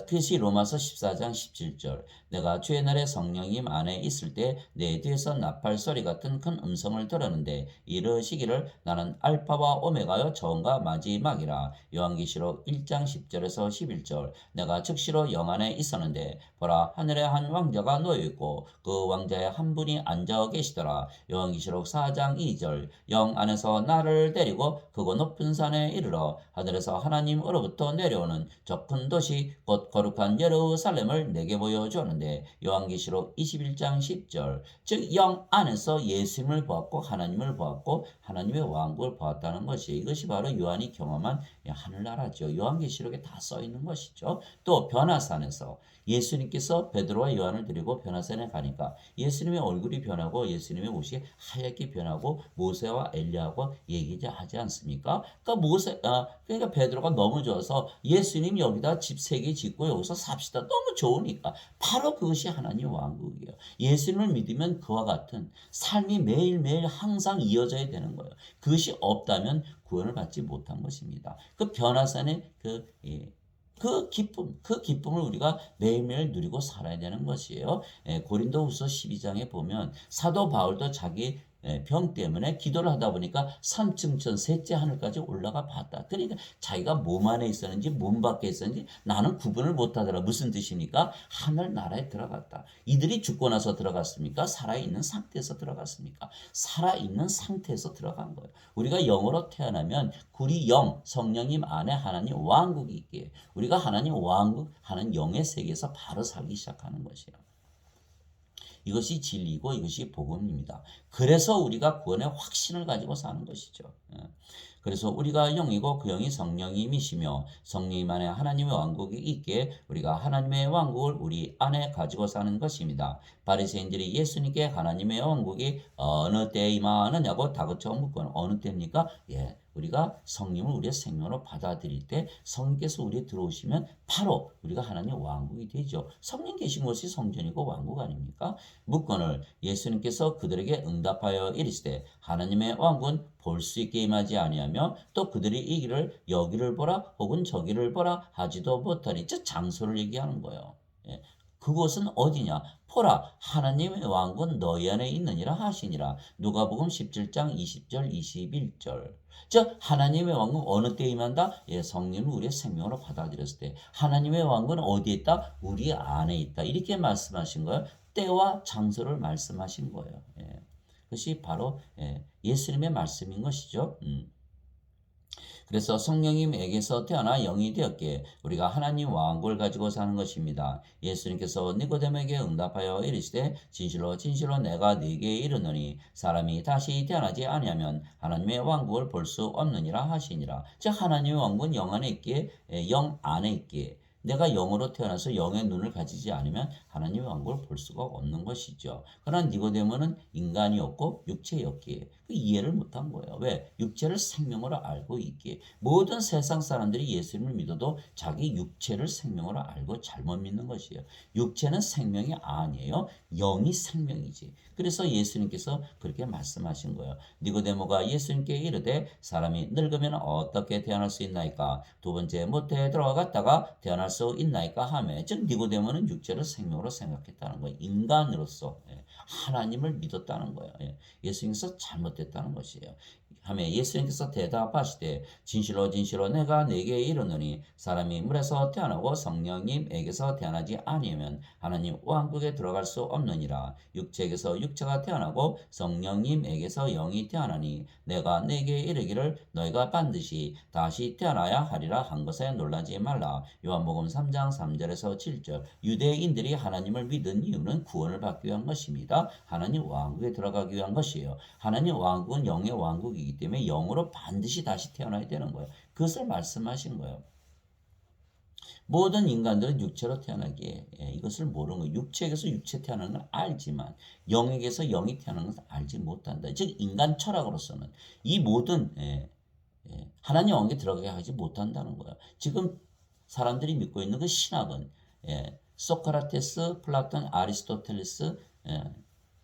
Speaker 1: 그것이 로마서 14장 17절. 내가 주의 날에 성령님 안에 있을 때 내 뒤에서 나팔 소리 같은 큰 음성을 들었는데 이르시기를 나는 알파와 오메가요 처음과 마지막이라. 요한계시록 1장 10절에서 11절. 내가 즉시로 영 안에 있었는데 보라 하늘에 한 왕자가 놓여 있고 그 왕자에 한 분이 앉아 계시더라. 요한계시록 4장 2절. 영 안에서 나를 데리고 그곳 높은 산에 이르러 하늘에서 하나님으로부터 내려오는 저 큰 도시 곧 거룩한 예루살렘을 내게 보여주었는데 요한계시록 21장 10절. 즉 영 안에서 예수님을 보았고 하나님을 보았고 하나님의 왕국을 보았다는 것이 이것이 바로 요한이 경험한 하늘나라죠. 요한계시록에 다 써 있는 것이죠. 또 변화산에서 예수님께서 베드로와 요한을 데리고 변화산에 가니까 예수님의 얼굴이 변하고 예수님의 옷이 하얗게 변하고 모세와 엘리야하고 얘기하지 않습니까? 그러니까 베드로가 너무 좋아서 예수님 여기다 집 3개 짓고 여기서 삽시다. 너무 좋으니까. 바로 그것이 하나님 왕국이에요. 예수님을 믿으면 그와 같은 삶이 매일매일 항상 이어져야 되는 거예요. 그것이 없다면 구원을 받지 못한 것입니다. 그 변화산의 그 기쁨을 우리가 매일매일 누리고 살아야 되는 것이에요. 고린도후서 12장에 보면 사도 바울도 자기 병 때문에 기도를 하다 보니까 3층천 셋째 하늘까지 올라가 봤다. 그러니까 자기가 몸 안에 있었는지 몸 밖에 있었는지 나는 구분을 못하더라. 무슨 뜻입니까? 하늘나라에 들어갔다. 이들이 죽고 나서 들어갔습니까? 살아있는 상태에서 들어갔습니까? 살아있는 상태에서 들어간 거예요. 우리가 영으로 태어나면 우리 영, 성령님 안에 하나님 왕국이 있기에 우리가 하나님 왕국 하는 영의 세계에서 바로 살기 시작하는 것이에요. 이것이 진리고 이것이 복음입니다. 그래서 우리가 구원의 확신을 가지고 사는 것이죠. 그래서 우리가 영이고 그 영이 성령님이시며 성령님 안에 하나님의 왕국이 있기에 우리가 하나님의 왕국을 우리 안에 가지고 사는 것입니다. 바리새인들이 예수님께 하나님의 왕국이 어느 때에 임하느냐고 다그쳐 묻고는 어느 때입니까? 우리가 성령을 우리의 생명으로 받아들일 때 성령께서 우리에 들어오시면 바로 우리가 하나님의 왕국이 되죠. 성령 계신 것이 성전이고 왕국 아닙니까? 묻건을 예수님께서 그들에게 응답하여 이르시되 하나님의 왕국은 볼 수 있게 임하지 아니하며 또 그들이 이기를 여기를 보라 혹은 저기를 보라 하지도 못하니 즉 장소를 얘기하는 거예요. 그곳은 어디냐? 보라 하나님의 왕국은 너희 안에 있느니라 하시니라. 누가복음 17장 20절 21절. 즉 하나님의 왕국은 어느 때에 임한다? 성령을 우리의 생명으로 받아들였을 때 하나님의 왕국은 어디에 있다? 우리 안에 있다. 이렇게 말씀하신 거예요. 때와 장소를 말씀하신 거예요. 그것이 바로 예수님의 말씀인 것이죠. 그래서 성령님에게서 태어나 영이 되었기에 우리가 하나님 왕국을 가지고 사는 것입니다. 예수님께서 니고데모에게 응답하여 이르시되 진실로 진실로 내가 네게 이르노니 사람이 다시 태어나지 아니하면 하나님의 왕국을 볼 수 없느니라 하시니라. 즉 하나님의 왕국은 영 안에 있기에 영 안에 있기에 내가 영으로 태어나서 영의 눈을 가지지 않으면 하나님의 왕국을 볼 수가 없는 것이죠. 그러나 니고데모는 인간이었고 육체였기에 이해를 못한 거예요. 왜? 육체를 생명으로 알고 있기에. 모든 세상 사람들이 예수님을 믿어도 자기 육체를 생명으로 알고 잘못 믿는 것이에요. 육체는 생명이 아니에요. 영이 생명이지. 그래서 예수님께서 그렇게 말씀하신 거예요. 니고데모가 예수님께 이르되 사람이 늙으면 어떻게 태어날 수 있나이까? 두 번째 모태에 들어갔다가 태어날 수 있나이까 하며 즉 니고데모는 육체를 생명으로 생각했다는 거예요. 인간으로서 하나님을 믿었다는 거예요. 예수님께서 잘못됐다는 것이에요. 하며 예수님께서 대답하시되 진실로 진실로 내가 네게 이르노니 사람이 물에서 태어나고 성령님에게서 태어나지 아니하면 하나님 왕국에 들어갈 수 없느니라. 육체에게서 육체가 태어나고 성령님에게서 영이 태어나니 내가 네게 이르기를 너희가 반드시 다시 태어나야 하리라 한 것에 놀라지 말라. 요한복음 3장 3절에서 7절. 유대인들이 하나님을 믿은 이유는 구원을 받기 위한 것입니다. 하나님 왕국에 들어가기 위한 것이에요. 하나님 왕국은 영의 왕국이기 때문에 영으로 반드시 다시 태어나야 되는 거예요. 그것을 말씀하신 거예요. 모든 인간들은 육체로 태어나기에 이것을 모르는 거예요. 육체에게서 육체 태어나는 건 알지만 영에게서 영이 태어나는 것을 알지 못한다. 즉 인간 철학으로서는 이 모든 하나님 왕국에 들어가게 하지 못한다는 거예요. 지금 사람들이 믿고 있는 그 신학은 소크라테스, 플라톤, 아리스토텔레스,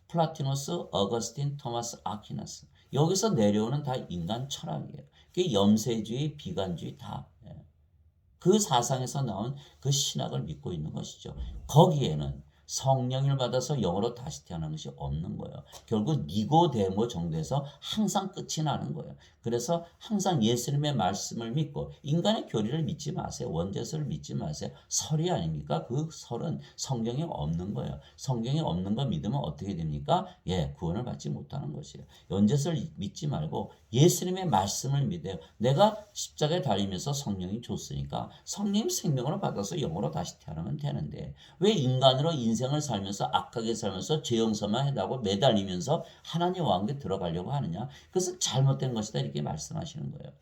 Speaker 1: 플라티노스, 어거스틴, 토마스 아퀴나스 여기서 내려오는 다 인간 철학이에요. 그게 염세주의, 비관주의 다 그 사상에서 나온 그 신학을 믿고 있는 것이죠. 거기에는 성령을 받아서 영으로 다시 태어나는 것이 없는 거예요. 결국 니고데모 정도에서 항상 끝이 나는 거예요. 그래서 항상 예수님의 말씀을 믿고 인간의 교리를 믿지 마세요. 원죄설을 믿지 마세요. 설이 아닙니까? 그 설은 성경에 없는 거예요. 성경에 없는 거 믿으면 어떻게 됩니까? 구원을 받지 못하는 것이에요. 원죄설 믿지 말고 예수님의 말씀을 믿어요. 내가 십자가에 달리면서 성령이 줬으니까 성령 생명으로 받아서 영으로 다시 태어나면 되는데 왜 인간으로 인생을 살면서 악하게 살면서 죄 용서만 해다고 매달리면서 하나님 왕국에 들어가려고 하느냐? 그것은 잘못된 것이다 이렇게 말씀하시는 거예요.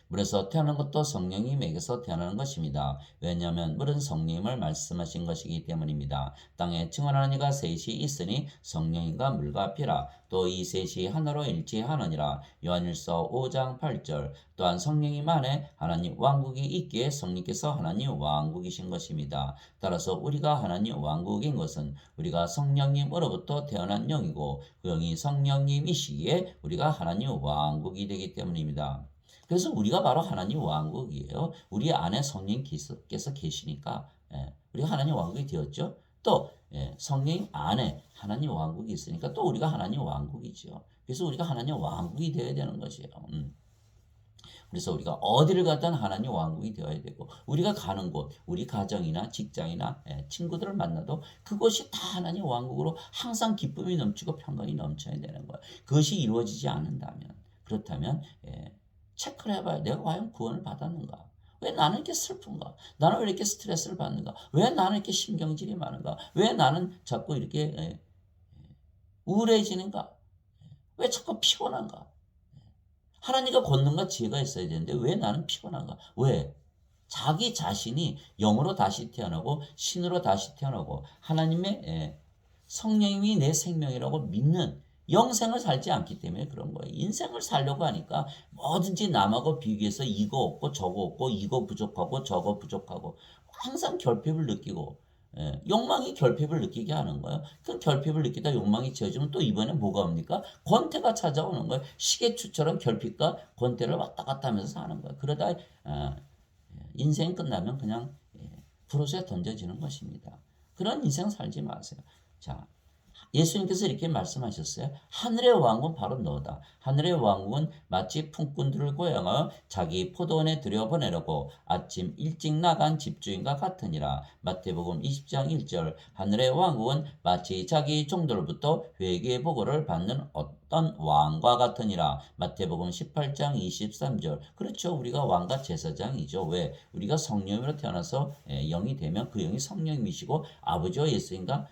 Speaker 1: 물에서 태어난 것도 성령님에게서 태어나는 것입니다. 왜냐하면 물은 성령님을 말씀하신 것이기 때문입니다. 땅에 증언하는 이가 셋이 있으니 성령님과 물과 피라. 또 이 셋이 하나로 일치하느니라. 요한일서 5장 8절. 또한 성령님 안에 하나님 왕국이 있기에 성령께서 하나님 왕국이신 것입니다. 따라서 우리가 하나님 왕국인 것은 우리가 성령님으로부터 태어난 영이고 그 영이 성령님이시기에 우리가 하나님 왕국이 되기 때문입니다. 그래서 우리가 바로 하나님 왕국이에요. 우리 안에 성령께서 계시니까 우리가 하나님 왕국이 되었죠. 또 성령 안에 하나님 왕국이 있으니까 또 우리가 하나님 왕국이죠. 그래서 우리가 하나님 왕국이 되어야 되는 것이에요. 그래서 우리가 어디를 가든 하나님 왕국이 되어야 되고 우리가 가는 곳, 우리 가정이나 직장이나 친구들을 만나도 그것이 다 하나님 왕국으로 항상 기쁨이 넘치고 평강이 넘쳐야 되는 거예요. 그것이 이루어지지 않는다면 그렇다면 체크를 해봐요. 내가 과연 구원을 받았는가? 왜 나는 이렇게 슬픈가? 나는 왜 이렇게 스트레스를 받는가? 왜 나는 이렇게 신경질이 많은가? 왜 나는 자꾸 이렇게 우울해지는가? 왜 자꾸 피곤한가? 하나님과 권능과 지혜가 있어야 되는데 왜 나는 피곤한가? 왜? 자기 자신이 영으로 다시 태어나고 신으로 다시 태어나고 하나님의 성령님이 내 생명이라고 믿는 영생을 살지 않기 때문에 그런 거예요. 인생을 살려고 하니까 뭐든지 남하고 비교해서 이거 없고 저거 없고 이거 부족하고 저거 부족하고 항상 결핍을 느끼고 욕망이 결핍을 느끼게 하는 거예요. 그 결핍을 느끼다 욕망이 채워지면 또 이번에 뭐가 옵니까? 권태가 찾아오는 거예요. 시계추처럼 결핍과 권태를 왔다 갔다 하면서 사는 거예요. 그러다 인생 끝나면 그냥 브로스에 던져지는 것입니다. 그런 인생 살지 마세요. 자, 예수님께서 이렇게 말씀하셨어요. 하늘의 왕국은 바로 너다. 하늘의 왕국은 마치 품꾼들을 고용하여 자기 포도원에 들여보내려고 아침 일찍 나간 집주인과 같으니라. 마태복음 20장 1절. 하늘의 왕국은 마치 자기 종들로부터 회개 보고를 받는 어떤 왕과 같으니라. 마태복음 18장 23절. 그렇죠. 우리가 왕과 제사장이죠. 왜? 우리가 성령으로 태어나서 영이 되면 그 영이 성령이시고 아버지와 예수님과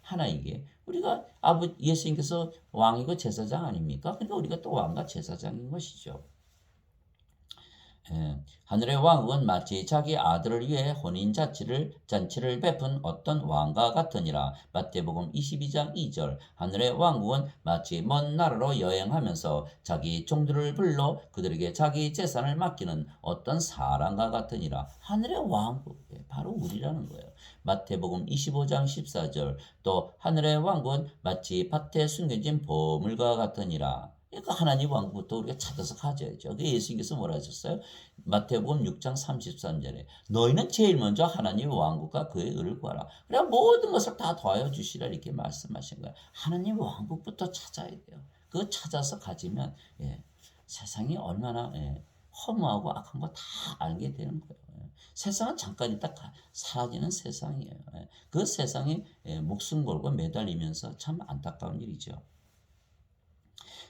Speaker 1: 하나이게 우리가 예수님께서 왕이고 제사장 아닙니까? 그러니까 우리가 또 왕과 제사장인 것이죠. 하늘의 왕국은 마치 자기 아들을 위해 잔치를 베푼 어떤 왕과 같으니라. 마태복음 22장 2절. 하늘의 왕국은 마치 먼 나라로 여행하면서 자기 종들을 불러 그들에게 자기 재산을 맡기는 어떤 사람과 같으니라. 하늘의 왕국, 바로 우리라는 거예요. 마태복음 25장 14절. 또 하늘의 왕국은 마치 밭에 숨겨진 보물과 같으니라. 그러니까 하나님 왕국부터 우리가 찾아서 가져야죠. 그 예수님께서 뭐라 하셨어요? 마태복음 6장 33절에 너희는 제일 먼저 하나님의 왕국과 그의 의를 구하라. 그래 모든 것을 다 더하여 주시라 이렇게 말씀하신 거예요. 하나님의 왕국부터 찾아야 돼요. 그거 찾아서 가지면 세상이 얼마나 허무하고 악한 거 다 알게 되는 거예요. 세상은 잠깐 있다 사라지는 세상이에요. 그 세상에 목숨 걸고 매달리면서 참 안타까운 일이죠.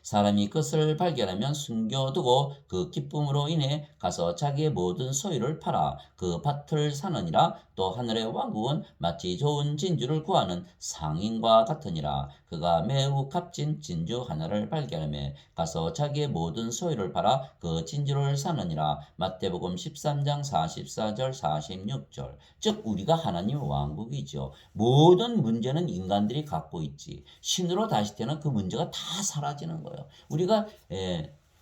Speaker 1: 사람이 그것을 발견하면 숨겨두고 그 기쁨으로 인해 가서 자기의 모든 소유를 팔아 그 밭을 사느니라. 또 하늘의 왕국은 마치 좋은 진주를 구하는 상인과 같으니라. 그가 매우 값진 진주 하나를 발견하며 가서 자기의 모든 소유를 팔아 그 진주를 사느니라. 마태복음 13장 44절 46절. 즉 우리가 하나님의 왕국이죠. 모든 문제는 인간들이 갖고 있지. 신으로 다시 태어난 그 문제가 다 사라지는 거예요. 우리가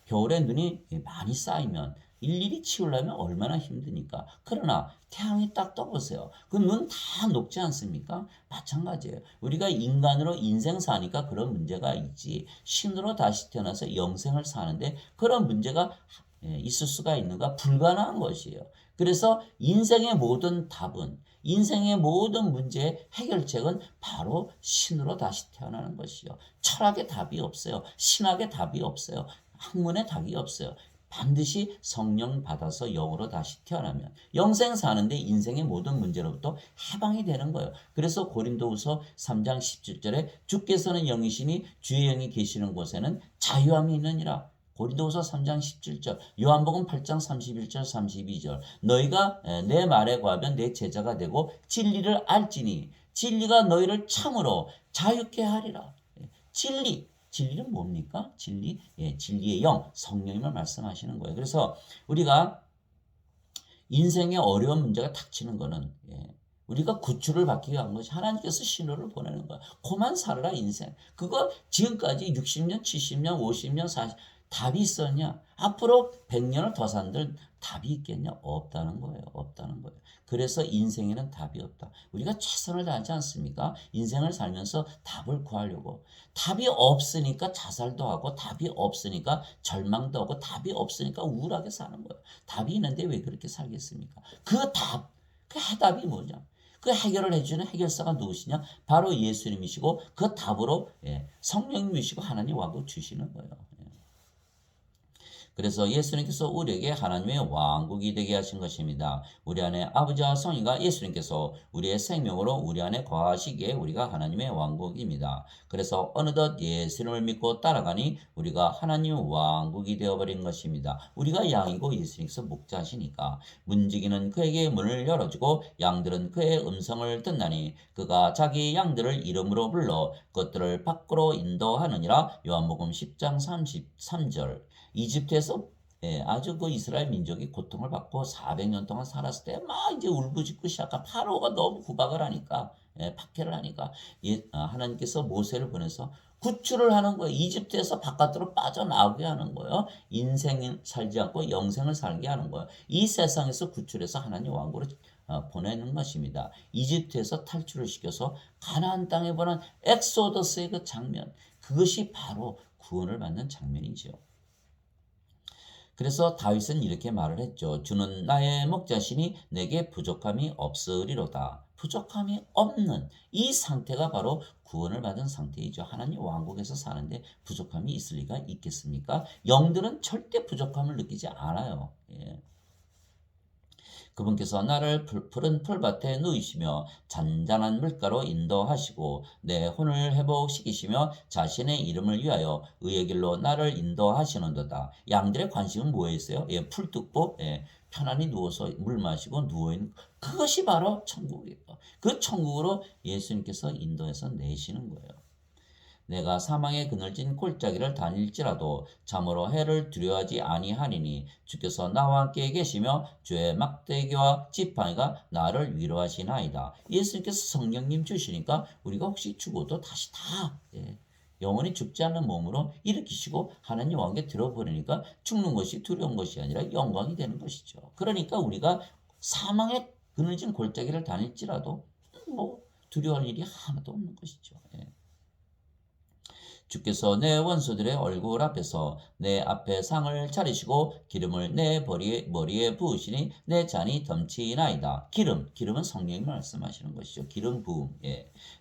Speaker 1: 겨울에 눈이 많이 쌓이면 일일이 치우려면 얼마나 힘드니까. 그러나 태양이 딱 떠보세요. 그 눈 다 녹지 않습니까? 마찬가지예요. 우리가 인간으로 인생 사니까 그런 문제가 있지. 신으로 다시 태어나서 영생을 사는데 그런 문제가 있을 수가 있는가? 불가능한 것이에요. 그래서 인생의 모든 답은, 인생의 모든 문제의 해결책은 바로 신으로 다시 태어나는 것이요. 철학의 답이 없어요. 신학의 답이 없어요. 학문의 답이 없어요. 반드시 성령 받아서 영으로 다시 태어나면 영생 사는데 인생의 모든 문제로부터 해방이 되는 거예요. 그래서 고린도후서 3장 17절에 주께서는 영이시니 주의 영이 계시는 곳에는 자유함이 있느니라. 고린도후서 3장 17절, 요한복음 8장 31절 32절. 너희가 내 말에 거하면 내 제자가 되고 진리를 알지니 진리가 너희를 참으로 자유케 하리라. 진리는 뭡니까? 진리의 영, 성령님을 말씀하시는 거예요. 그래서 우리가 인생의 어려운 문제가 닥치는 거는 우리가 구출을 받기 위한 것이 하나님께서 신호를 보내는 거야. 그만 살아라 인생. 그거 지금까지 60년, 70년, 50년, 40년 답이 있었냐? 앞으로 100년을 더 산들 답이 있겠냐? 없다는 거예요. 없다는 거예요. 그래서 인생에는 답이 없다. 우리가 최선을 다하지 않습니까? 인생을 살면서 답을 구하려고. 답이 없으니까 자살도 하고 답이 없으니까 절망도 하고 답이 없으니까 우울하게 사는 거예요. 답이 있는데 왜 그렇게 살겠습니까? 그 해답이 뭐냐? 그 해결을 해주는 해결사가 누구시냐? 바로 예수님이시고 그 답으로 성령님이시고 하나님 왕국 주시는 거예요. 그래서 예수님께서 우리에게 하나님의 왕국이 되게 하신 것입니다. 우리 안에 아버지와 성령과 예수님께서 우리의 생명으로 우리 안에 거하시기에 우리가 하나님의 왕국입니다. 그래서 어느덧 예수님을 믿고 따라가니 우리가 하나님의 왕국이 되어버린 것입니다. 우리가 양이고 예수님께서 목자시니까 문지기는 그에게 문을 열어주고 양들은 그의 음성을 듣나니 그가 자기 양들을 이름으로 불러 그것들을 밖으로 인도하느니라. 요한복음 10장 33절. 이집트에서 아주 그 이스라엘 민족이 고통을 받고 400년 동안 살았을 때 막 이제 울부짖고 시작한 파로가 너무 구박을 하니까 박해를 하니까 하나님께서 모세를 보내서 구출을 하는 거예요. 이집트에서 바깥으로 빠져나오게 하는 거예요. 인생 살지 않고 영생을 살게 하는 거예요. 이 세상에서 구출해서 하나님 왕국으로 보내는 것입니다. 이집트에서 탈출을 시켜서 가나안 땅에 보낸 엑소더스의 그 장면, 그것이 바로 구원을 받는 장면이죠. 그래서 다윗은 이렇게 말을 했죠. 주는 나의 목자시니 내게 부족함이 없으리로다. 부족함이 없는 이 상태가 바로 구원을 받은 상태이죠. 하나님 왕국에서 사는데 부족함이 있을 리가 있겠습니까? 영들은 절대 부족함을 느끼지 않아요. 그분께서 나를 푸른 풀밭에 누이시며 잔잔한 물가로 인도하시고 내 혼을 회복시키시며 자신의 이름을 위하여 의의 길로 나를 인도하시는도다. 양들의 관심은 뭐였어요? 풀 뜯고 편안히 누워서 물 마시고 누워있는 그것이 바로 천국이에요. 그 천국으로 예수님께서 인도해서 내시는 거예요. 내가 사망의 그늘진 골짜기를 다닐지라도 참으로 해를 두려워하지 아니하니니 주께서 나와 함께 계시며 주의 막대기와 지팡이가 나를 위로하시나이다. 예수님께서 성령님 주시니까 우리가 혹시 죽어도 다시 다 영원히 죽지 않는 몸으로 일으키시고 하나님 왕께 들어버리니까 죽는 것이 두려운 것이 아니라 영광이 되는 것이죠. 그러니까 우리가 사망의 그늘진 골짜기를 다닐지라도 두려워할 일이 하나도 없는 것이죠. 주께서 내 원수들의 얼굴 앞에서 내 앞에 상을 차리시고 기름을 내 머리에 부으시니 내 잔이 넘치나이다. 기름은 성령이 말씀하시는 것이죠. 기름 부음.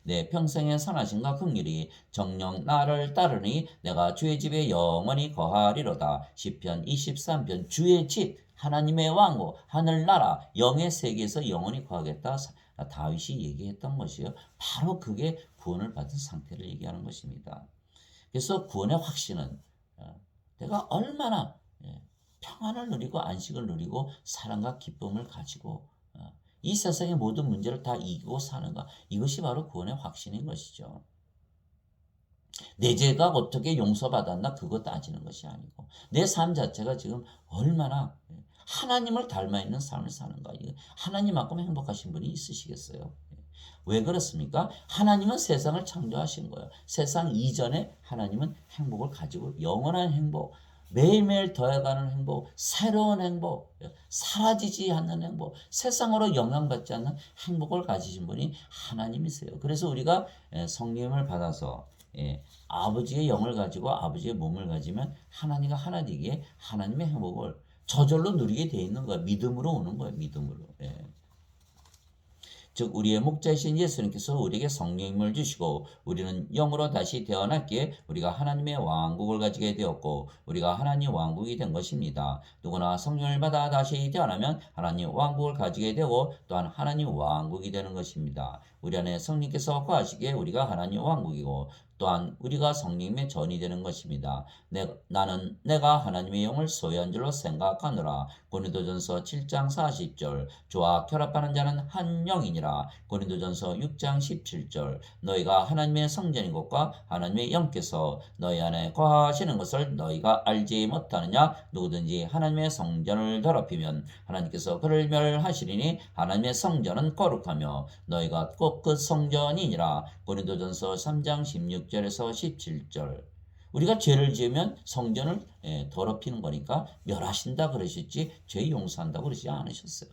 Speaker 1: 내 평생의 선하심과 긍휼이 정녕 나를 따르니 내가 주의 집에 영원히 거하리로다. 시편 23편 주의 집 하나님의 왕국 하늘나라 영의 세계에서 영원히 거하겠다. 다윗이 얘기했던 것이요. 바로 그게 구원을 받은 상태를 얘기하는 것입니다. 그래서 구원의 확신은 내가 얼마나 평안을 누리고 안식을 누리고 사랑과 기쁨을 가지고 이 세상의 모든 문제를 다 이기고 사는가. 이것이 바로 구원의 확신인 것이죠. 내 죄가 어떻게 용서받았나 그거 따지는 것이 아니고 내 삶 자체가 지금 얼마나 하나님을 닮아 있는 삶을 사는가. 하나님만큼 행복하신 분이 있으시겠어요? 왜 그렇습니까? 하나님은 세상을 창조하신 거예요. 세상 이전에 하나님은 행복을 가지고 영원한 행복, 매일매일 더해가는 행복, 새로운 행복, 사라지지 않는 행복, 세상으로 영향받지 않는 행복을 가지신 분이 하나님이세요. 그래서 우리가 성령을 받아서 아버지의 영을 가지고 아버지의 몸을 가지면 하나님과 하나 되기에 하나님의 행복을 저절로 누리게 돼 있는 거예요. 믿음으로 오는 거예요. 믿음으로. 즉 우리의 목자이신 예수님께서 우리에게 성령님을 주시고 우리는 영으로 다시 태어났기에 우리가 하나님의 왕국을 가지게 되었고 우리가 하나님 왕국이 된 것입니다. 누구나 성령을 받아 다시 태어나면 하나님 왕국을 가지게 되고 또한 하나님 왕국이 되는 것입니다. 우리 안에 성령께서 거하시기에 우리가 하나님 왕국이고 또한 우리가 성령님의 전이 되는 것입니다. 나는 내가 하나님의 영을 소유한 줄로 생각하노라. 고린도전서 7장 40절. 주와 결합하는 자는 한 영이니라. 고린도전서 6장 17절. 너희가 하나님의 성전인 것과 하나님의 영께서 너희 안에 거하시는 것을 너희가 알지 못하느냐. 누구든지 하나님의 성전을 더럽히면 하나님께서 그를 멸하시리니 하나님의 성전은 거룩하며 너희가 꼭 그 성전이니라. 고린도전서 3장 16절에서 17절. 우리가 죄를 지으면 성전을 더럽히는 거니까 멸하신다 그러셨지 죄 용서한다고 그러지 않으셨어요.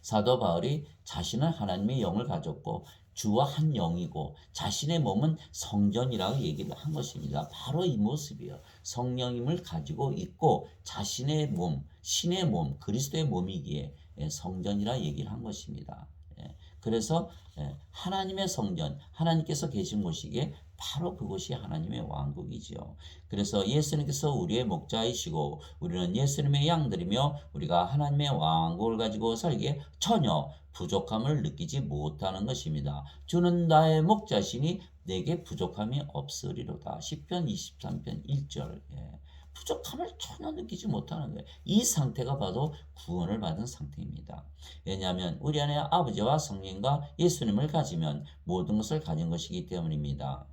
Speaker 1: 사도 바울이 자신은 하나님의 영을 가졌고 주와 한 영이고 자신의 몸은 성전이라고 얘기를 한 것입니다. 바로 이 모습이에요. 성령님을 가지고 있고 자신의 몸, 신의 몸, 그리스도의 몸이기에 성전이라 얘기를 한 것입니다. 그래서 하나님의 성전, 하나님께서 계신 곳이기에 바로 그곳이 하나님의 왕국이지요. 그래서 예수님께서 우리의 목자이시고 우리는 예수님의 양들이며 우리가 하나님의 왕국을 가지고 살기에 전혀 부족함을 느끼지 못하는 것입니다. 주는 나의 목자시니 내게 부족함이 없으리로다. 시편 23편 1절. 부족함을 전혀 느끼지 못하는 거예요. 이 상태가 바로 구원을 받은 상태입니다. 왜냐하면 우리 안에 아버지와 성령과 예수님을 가지면 모든 것을 가진 것이기 때문입니다.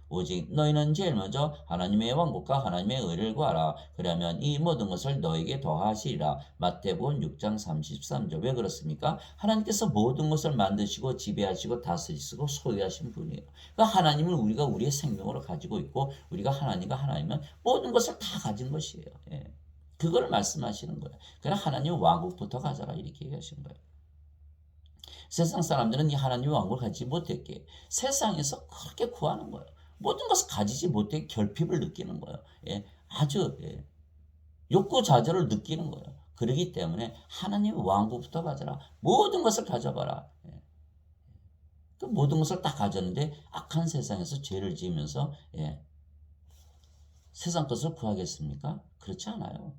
Speaker 1: 오직 너희는 제일 먼저 하나님의 왕국과 하나님의 의를 구하라. 그러면 이 모든 것을 너에게 더하시리라. 마태복음 6장 33절. 왜 그렇습니까? 하나님께서 모든 것을 만드시고 지배하시고 다스리시고 소유하신 분이에요. 그러니까 하나님을 우리가 우리의 생명으로 가지고 있고 우리가 하나님과 하나님은 모든 것을 다 가진 것이에요. 그걸 말씀하시는 거예요. 그러나 하나님 왕국부터 가져라 이렇게 얘기하신 거예요. 세상 사람들은 이 하나님의 왕국을 가지지 못했기에 세상에서 그렇게 구하는 거예요. 모든 것을 가지지 못해 결핍을 느끼는 거예요. 아주 욕구좌절을 느끼는 거예요. 그렇기 때문에 하나님의 왕국부터 가져라. 모든 것을 가져봐라. 그 모든 것을 다 가졌는데 악한 세상에서 죄를 지으면서 세상 것을 구하겠습니까? 그렇지 않아요.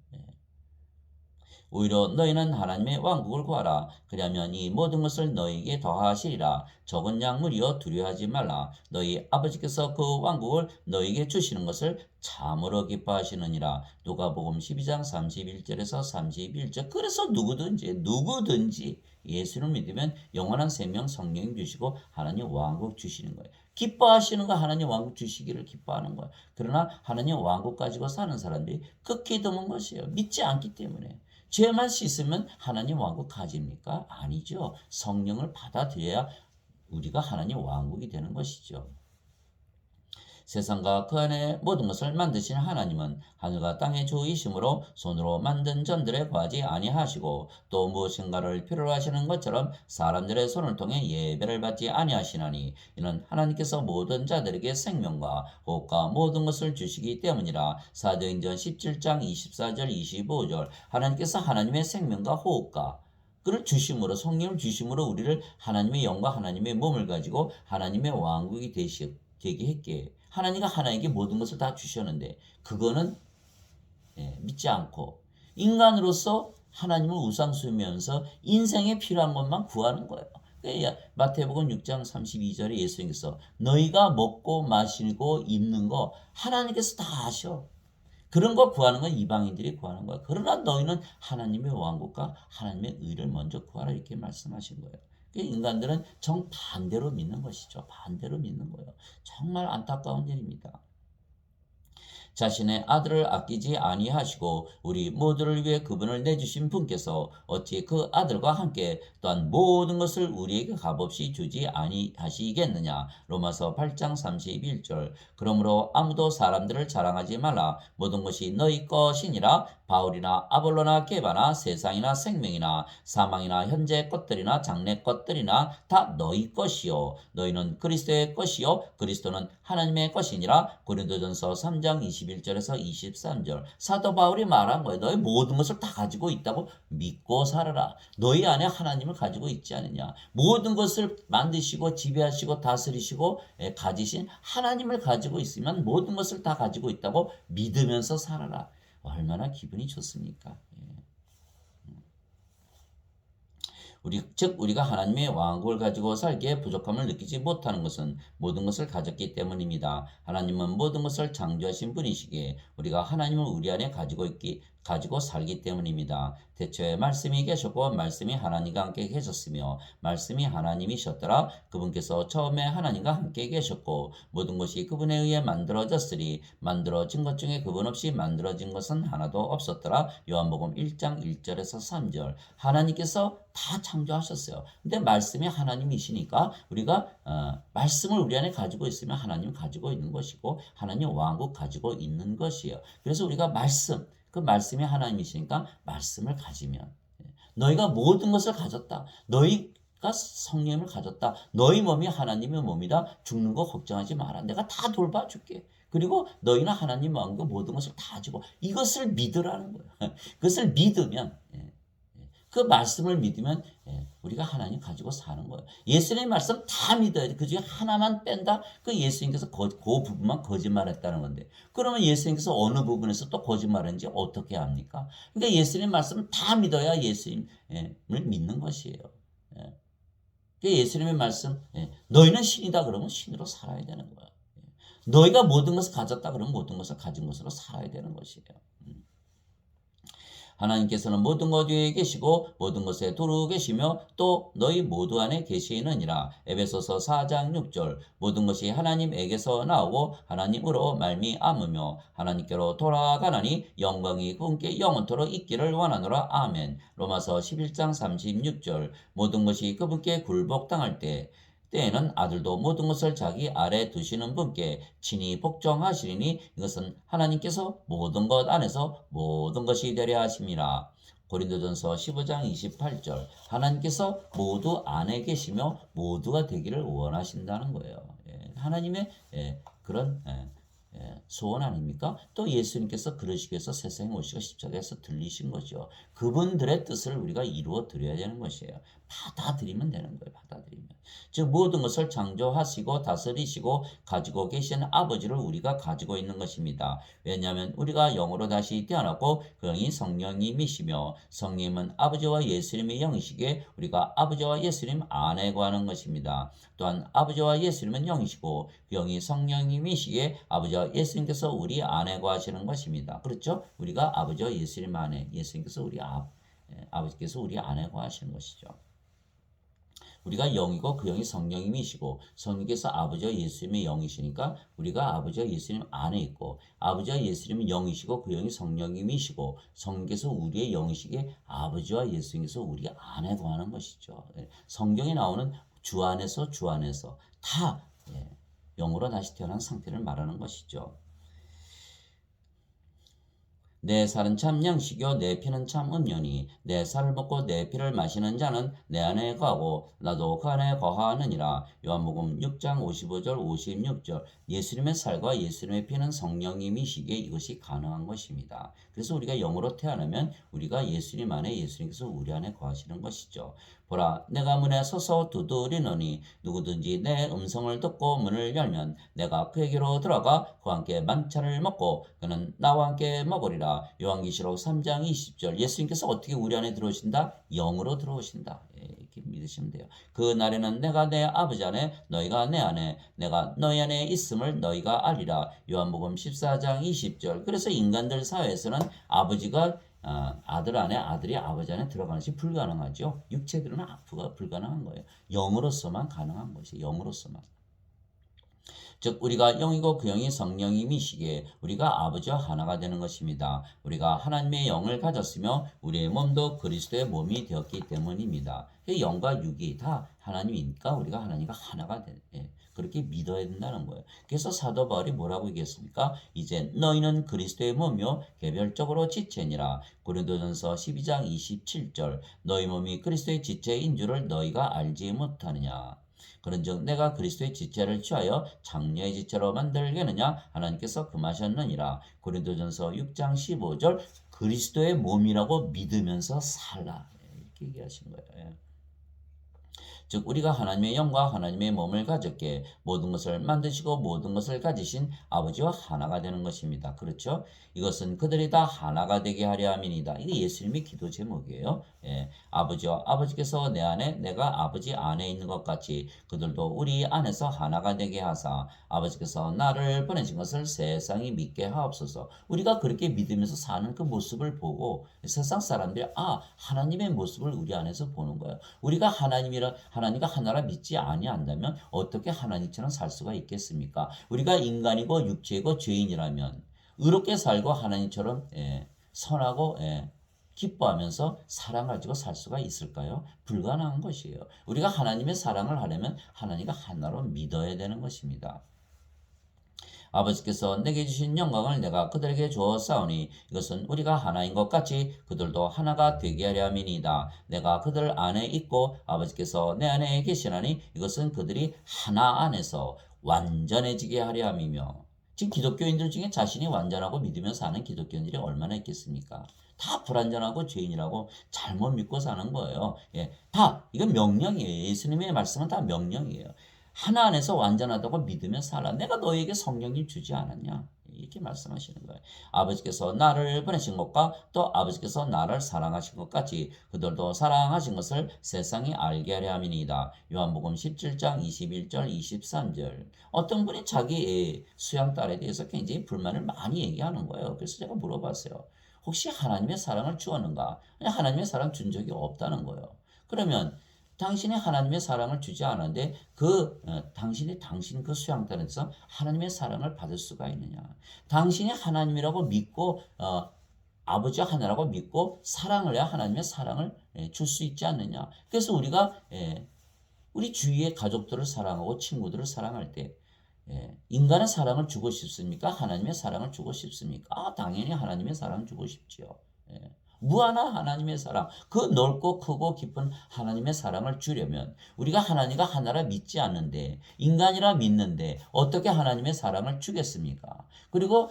Speaker 1: 오히려 너희는 하나님의 왕국을 구하라. 그러면 이 모든 것을 너희에게 더하시리라. 적은 약물이여 두려워하지 말라. 너희 아버지께서 그 왕국을 너희에게 주시는 것을 참으로 기뻐하시느니라. 누가복음 12장 31절에서 31절. 그래서 누구든지 예수를 믿으면 영원한 생명 성령 주시고 하나님 왕국 주시는 거예요. 기뻐하시는 거 하나님 왕국 주시기를 기뻐하는 거예요. 그러나 하나님 왕국 가지고 사는 사람들이 극히 드문 것이에요. 믿지 않기 때문에. 죄만 씻으면 하나님 왕국 가집니까? 아니죠. 성령을 받아들여야 우리가 하나님 왕국이 되는 것이죠. 세상과 그 안에 모든 것을 만드신 하나님은 하늘과 땅의 주이심으로 손으로 만든 전들에 구하지 아니하시고 또 무엇인가를 필요로 하시는 것처럼 사람들의 손을 통해 예배를 받지 아니하시나니 이는 하나님께서 모든 자들에게 생명과 호흡과 모든 것을 주시기 때문이라. 사도행전 17장 24절 25절. 하나님께서 하나님의 생명과 호흡과 그를 주심으로 성령을 주심으로 우리를 하나님의 영과 하나님의 몸을 가지고 하나님의 왕국이 되게 했기에 하나님과 하나님께 모든 것을 다 주셨는데 그거는 믿지 않고 인간으로서 하나님을 우상숭배하면서 인생에 필요한 것만 구하는 거예요. 마태복음 6장 32절에 예수님께서 너희가 먹고 마시고 입는 거 하나님께서 다 아셔. 그런 거 구하는 건 이방인들이 구하는 거야. 그러나 너희는 하나님의 왕국과 하나님의 의를 먼저 구하라 이렇게 말씀하신 거예요. 인간들은 정반대로 믿는 것이죠. 반대로 믿는 거예요. 정말 안타까운 일입니다. 자신의 아들을 아끼지 아니하시고 우리 모두를 위해 그분을 내주신 분께서 어찌 그 아들과 함께 또한 모든 것을 우리에게 값없이 주지 아니하시겠느냐. 로마서 8장 31절. 그러므로 아무도 사람들을 자랑하지 말라. 모든 것이 너희 것이니라. 바울이나 아볼로나 게바나 세상이나 생명이나 사망이나 현재 것들이나 장래 것들이나 다 너희 것이요 너희는 그리스도의 것이요 그리스도는 하나님의 것이니라. 고린도전서 3장 21절에서 23절. 사도 바울이 말한 거예요. 너희 모든 것을 다 가지고 있다고 믿고 살아라. 너희 안에 하나님을 가지고 있지 않느냐. 모든 것을 만드시고 지배하시고 다스리시고 가지신 하나님을 가지고 있으면 모든 것을 다 가지고 있다고 믿으면서 살아라. 얼마나 기분이 좋습니까? 즉 우리가 하나님의 왕국을 가지고 살기에 부족함을 느끼지 못하는 것은 모든 것을 가졌기 때문입니다. 하나님은 모든 것을 창조하신 분이시기에 우리가 하나님을 우리 안에 가지고 살기 때문입니다. 태초에 말씀이 계셨고 말씀이 하나님과 함께 계셨으며 말씀이 하나님이셨더라. 그분께서 처음에 하나님과 함께 계셨고 모든 것이 그분에 의해 만들어졌으리 만들어진 것 중에 그분 없이 만들어진 것은 하나도 없었더라. 요한복음 1장 1절에서 3절. 하나님께서 다 창조하셨어요. 근데 말씀이 하나님이시니까 우리가 말씀을 우리 안에 가지고 있으면 하나님 가지고 있는 것이고 하나님 왕국 가지고 있는 것이에요. 그래서 우리가 그 말씀이 하나님이시니까 말씀을 가지면 너희가 모든 것을 가졌다. 너희가 성령을 가졌다. 너희 몸이 하나님의 몸이다. 죽는 거 걱정하지 마라. 내가 다 돌봐줄게. 그리고 너희는 하나님 왕국 모든 것을 다 가지고 이것을 믿으라는 거예요. 그것을 믿으면 그 말씀을 믿으면 우리가 하나님 가지고 사는 거예요. 예수님의 말씀 다 믿어야 돼. 그 중에 하나만 뺀다? 그 예수님께서 그 부분만 거짓말했다는 건데 그러면 예수님께서 어느 부분에서 또 거짓말했는지 어떻게 합니까? 그러니까 예수님 말씀 다 믿어야 예수님을 믿는 것이에요. 예수님의 말씀 너희는 신이다 그러면 신으로 살아야 되는 거야. 너희가 모든 것을 가졌다 그러면 모든 것을 가진 것으로 살아야 되는 것이에요. 하나님께서는 모든 것 위에 계시고 모든 것에 두루 계시며 또 너희 모두 안에 계시느니라. 에베소서 4장 6절. 모든 것이 하나님에게서 나오고 하나님으로 말미암으며 하나님께로 돌아가나니 영광이 그분께 영원토록 있기를 원하노라. 아멘. 로마서 11장 36절. 모든 것이 그분께 굴복당할 때에는 아들도 모든 것을 자기 아래 두시는 분께 친히 복종하시리니 이것은 하나님께서 모든 것 안에서 모든 것이 되려 하심이라. 고린도전서 15장 28절. 하나님께서 모두 안에 계시며 모두가 되기를 원하신다는 거예요. 하나님의 그런 소원 아닙니까? 또 예수님께서 그러시기 위해서 세상에 오시고 십자가에서 들리신 거죠. 그분들의 뜻을 우리가 이루어 드려야 되는 것이에요. 받아들이면 되는 거예요. 받아들이면. 즉 모든 것을 창조하시고 다스리시고 가지고 계신 아버지를 우리가 가지고 있는 것입니다. 왜냐하면 우리가 영으로 다시 태어났고 그 영이 성령님이시며 성령님은 아버지와 예수님의 영이시기에 우리가 아버지와 예수님 안에 거하는 것입니다. 또한 아버지와 예수님은 영이시고 그 영이 성령님이시기에 아버지와 예수님께서 우리 안에 거하시는 것입니다. 그렇죠? 우리가 아버지와 예수님 안에 예수님께서 아버지께서 우리 안에 거하시는 것이죠. 우리가 영이고 그 영이 성령님이시고 성령께서 아버지와 예수님의 영이시니까 우리가 아버지와 예수님 안에 있고 아버지와 예수님은 영이시고 그 영이 성령님이시고 성령께서 우리의 영이시기에 아버지와 예수님께서 우리 안에 거하는 것이죠. 성경에 나오는 주 안에서 다 영으로 다시 태어난 상태를 말하는 것이죠. 내 살은 참 양식이요 내 피는 참 음료니 내 살을 먹고 내 피를 마시는 자는 내 안에 거하고 나도 그 안에 거하느니라. 요한복음 6장 55절 56절. 예수님의 살과 예수님의 피는 성령님이시기에 이것이 가능한 것입니다. 그래서 우리가 영으로 태어나면 우리가 예수님 안에 예수님께서 우리 안에 거하시는 것이죠. 보라 내가 문에 서서 두드리노니 누구든지 내 음성을 듣고 문을 열면 내가 그에게로 들어가 그와 함께 만찬을 먹고 그는 나와 함께 먹으리라. 요한계시록 3장 20절. 예수님께서 어떻게 우리 안에 들어오신다? 영으로 들어오신다. 이렇게 믿으시면 돼요. 그 날에는 내가 내 아버지 안에 너희가 내 안에 내가 너희 안에 있음을 너희가 알리라. 요한복음 14장 20절. 그래서 인간들 사회에서는 아버지가 아들 안에 아들이 아버지 안에 들어가는 것이 불가능하죠. 육체들은 불가능한 거예요. 영으로서만 가능한 것이 영으로서만. 즉 우리가 영이고 그 영이 성령님이시기에 우리가 아버지와 하나가 되는 것입니다. 우리가 하나님의 영을 가졌으며 우리의 몸도 그리스도의 몸이 되었기 때문입니다. 영과 육이 다 하나님이니까 우리가 하나님과 하나가 돼. 그렇게 믿어야 된다는 거예요. 그래서 사도 바울이 뭐라고 얘기했습니까? 이제 너희는 그리스도의 몸이요 개별적으로 지체니라. 고린도전서 12장 27절 너희 몸이 그리스도의 지체인 줄을 너희가 알지 못하느냐. 그런즉 내가 그리스도의 지체를 취하여 장녀의 지체로 만들겠느냐 하나님께서 금하셨느니라. 고린도전서 6장 15절 그리스도의 몸이라고 믿으면서 살라 이렇게 얘기하신 거예요. 즉 우리가 하나님의 영과 하나님의 몸을 가졌기에 모든 것을 만드시고 모든 것을 가지신 아버지와 하나가 되는 것입니다. 그렇죠? 이것은 그들이 다 하나가 되게 하려 함이니이다. 이게 예수님의 기도 제목이에요. 아버지와 아버지께서 내 안에 내가 아버지 안에 있는 것 같이 그들도 우리 안에서 하나가 되게 하사 아버지께서 나를 보내신 것을 세상이 믿게 하옵소서. 우리가 그렇게 믿으면서 사는 그 모습을 보고 세상 사람들이 하나님의 모습을 우리 안에서 보는 거예요. 우리가 하나님과 하나라 믿지 아니한다면 어떻게 하나님처럼 살 수가 있겠습니까? 우리가 인간이고 육체이고 죄인이라면 의롭게 살고 하나님처럼 선하고 기뻐하면서 사랑 가지고 살 수가 있을까요? 불가능한 것이에요. 우리가 하나님의 사랑을 하려면 하나님과 하나로 믿어야 되는 것입니다. 아버지께서 내게 주신 영광을 내가 그들에게 주었사오니 이것은 우리가 하나인 것 같이 그들도 하나가 되게 하려 함이니이다. 내가 그들 안에 있고 아버지께서 내 안에 계시나니 이것은 그들이 하나 안에서 완전해지게 하려 함이며. 지금 기독교인들 중에 자신이 완전하고 믿으며 사는 기독교인들이 얼마나 있겠습니까? 다 불완전하고 죄인이라고 잘못 믿고 사는 거예요. 이건 명령이에요. 예수님의 말씀은 다 명령이에요. 하나 안에서 완전하다고 믿으며 살아. 내가 너에게 성령님 주지 않았냐? 이렇게 말씀하시는 거예요. 아버지께서 나를 보내신 것과 또 아버지께서 나를 사랑하신 것 같이 그들도 사랑하신 것을 세상이 알게 하려 함이니이다. 요한복음 17장 21절 23절. 어떤 분이 자기 수양딸에 대해서 굉장히 불만을 많이 얘기하는 거예요. 그래서 제가 물어봤어요. 혹시 하나님의 사랑을 주었는가? 하나님의 사랑 준 적이 없다는 거예요. 그러면 당신이 하나님의 사랑을 주지 않았는데 당신 그 수양딸에서 하나님의 사랑을 받을 수가 있느냐? 당신이 하나님이라고 믿고 아버지와 하나라고 믿고 사랑을 해야 하나님의 사랑을 줄 수 있지 않느냐? 그래서 우리가 우리 주위의 가족들을 사랑하고 친구들을 사랑할 때 인간의 사랑을 주고 싶습니까? 하나님의 사랑을 주고 싶습니까? 당연히 하나님의 사랑을 주고 싶지요. 무한한 하나님의 사랑, 그 넓고 크고 깊은 하나님의 사랑을 주려면 우리가 하나님과 하나라 믿지 않는데 인간이라 믿는데 어떻게 하나님의 사랑을 주겠습니까? 그리고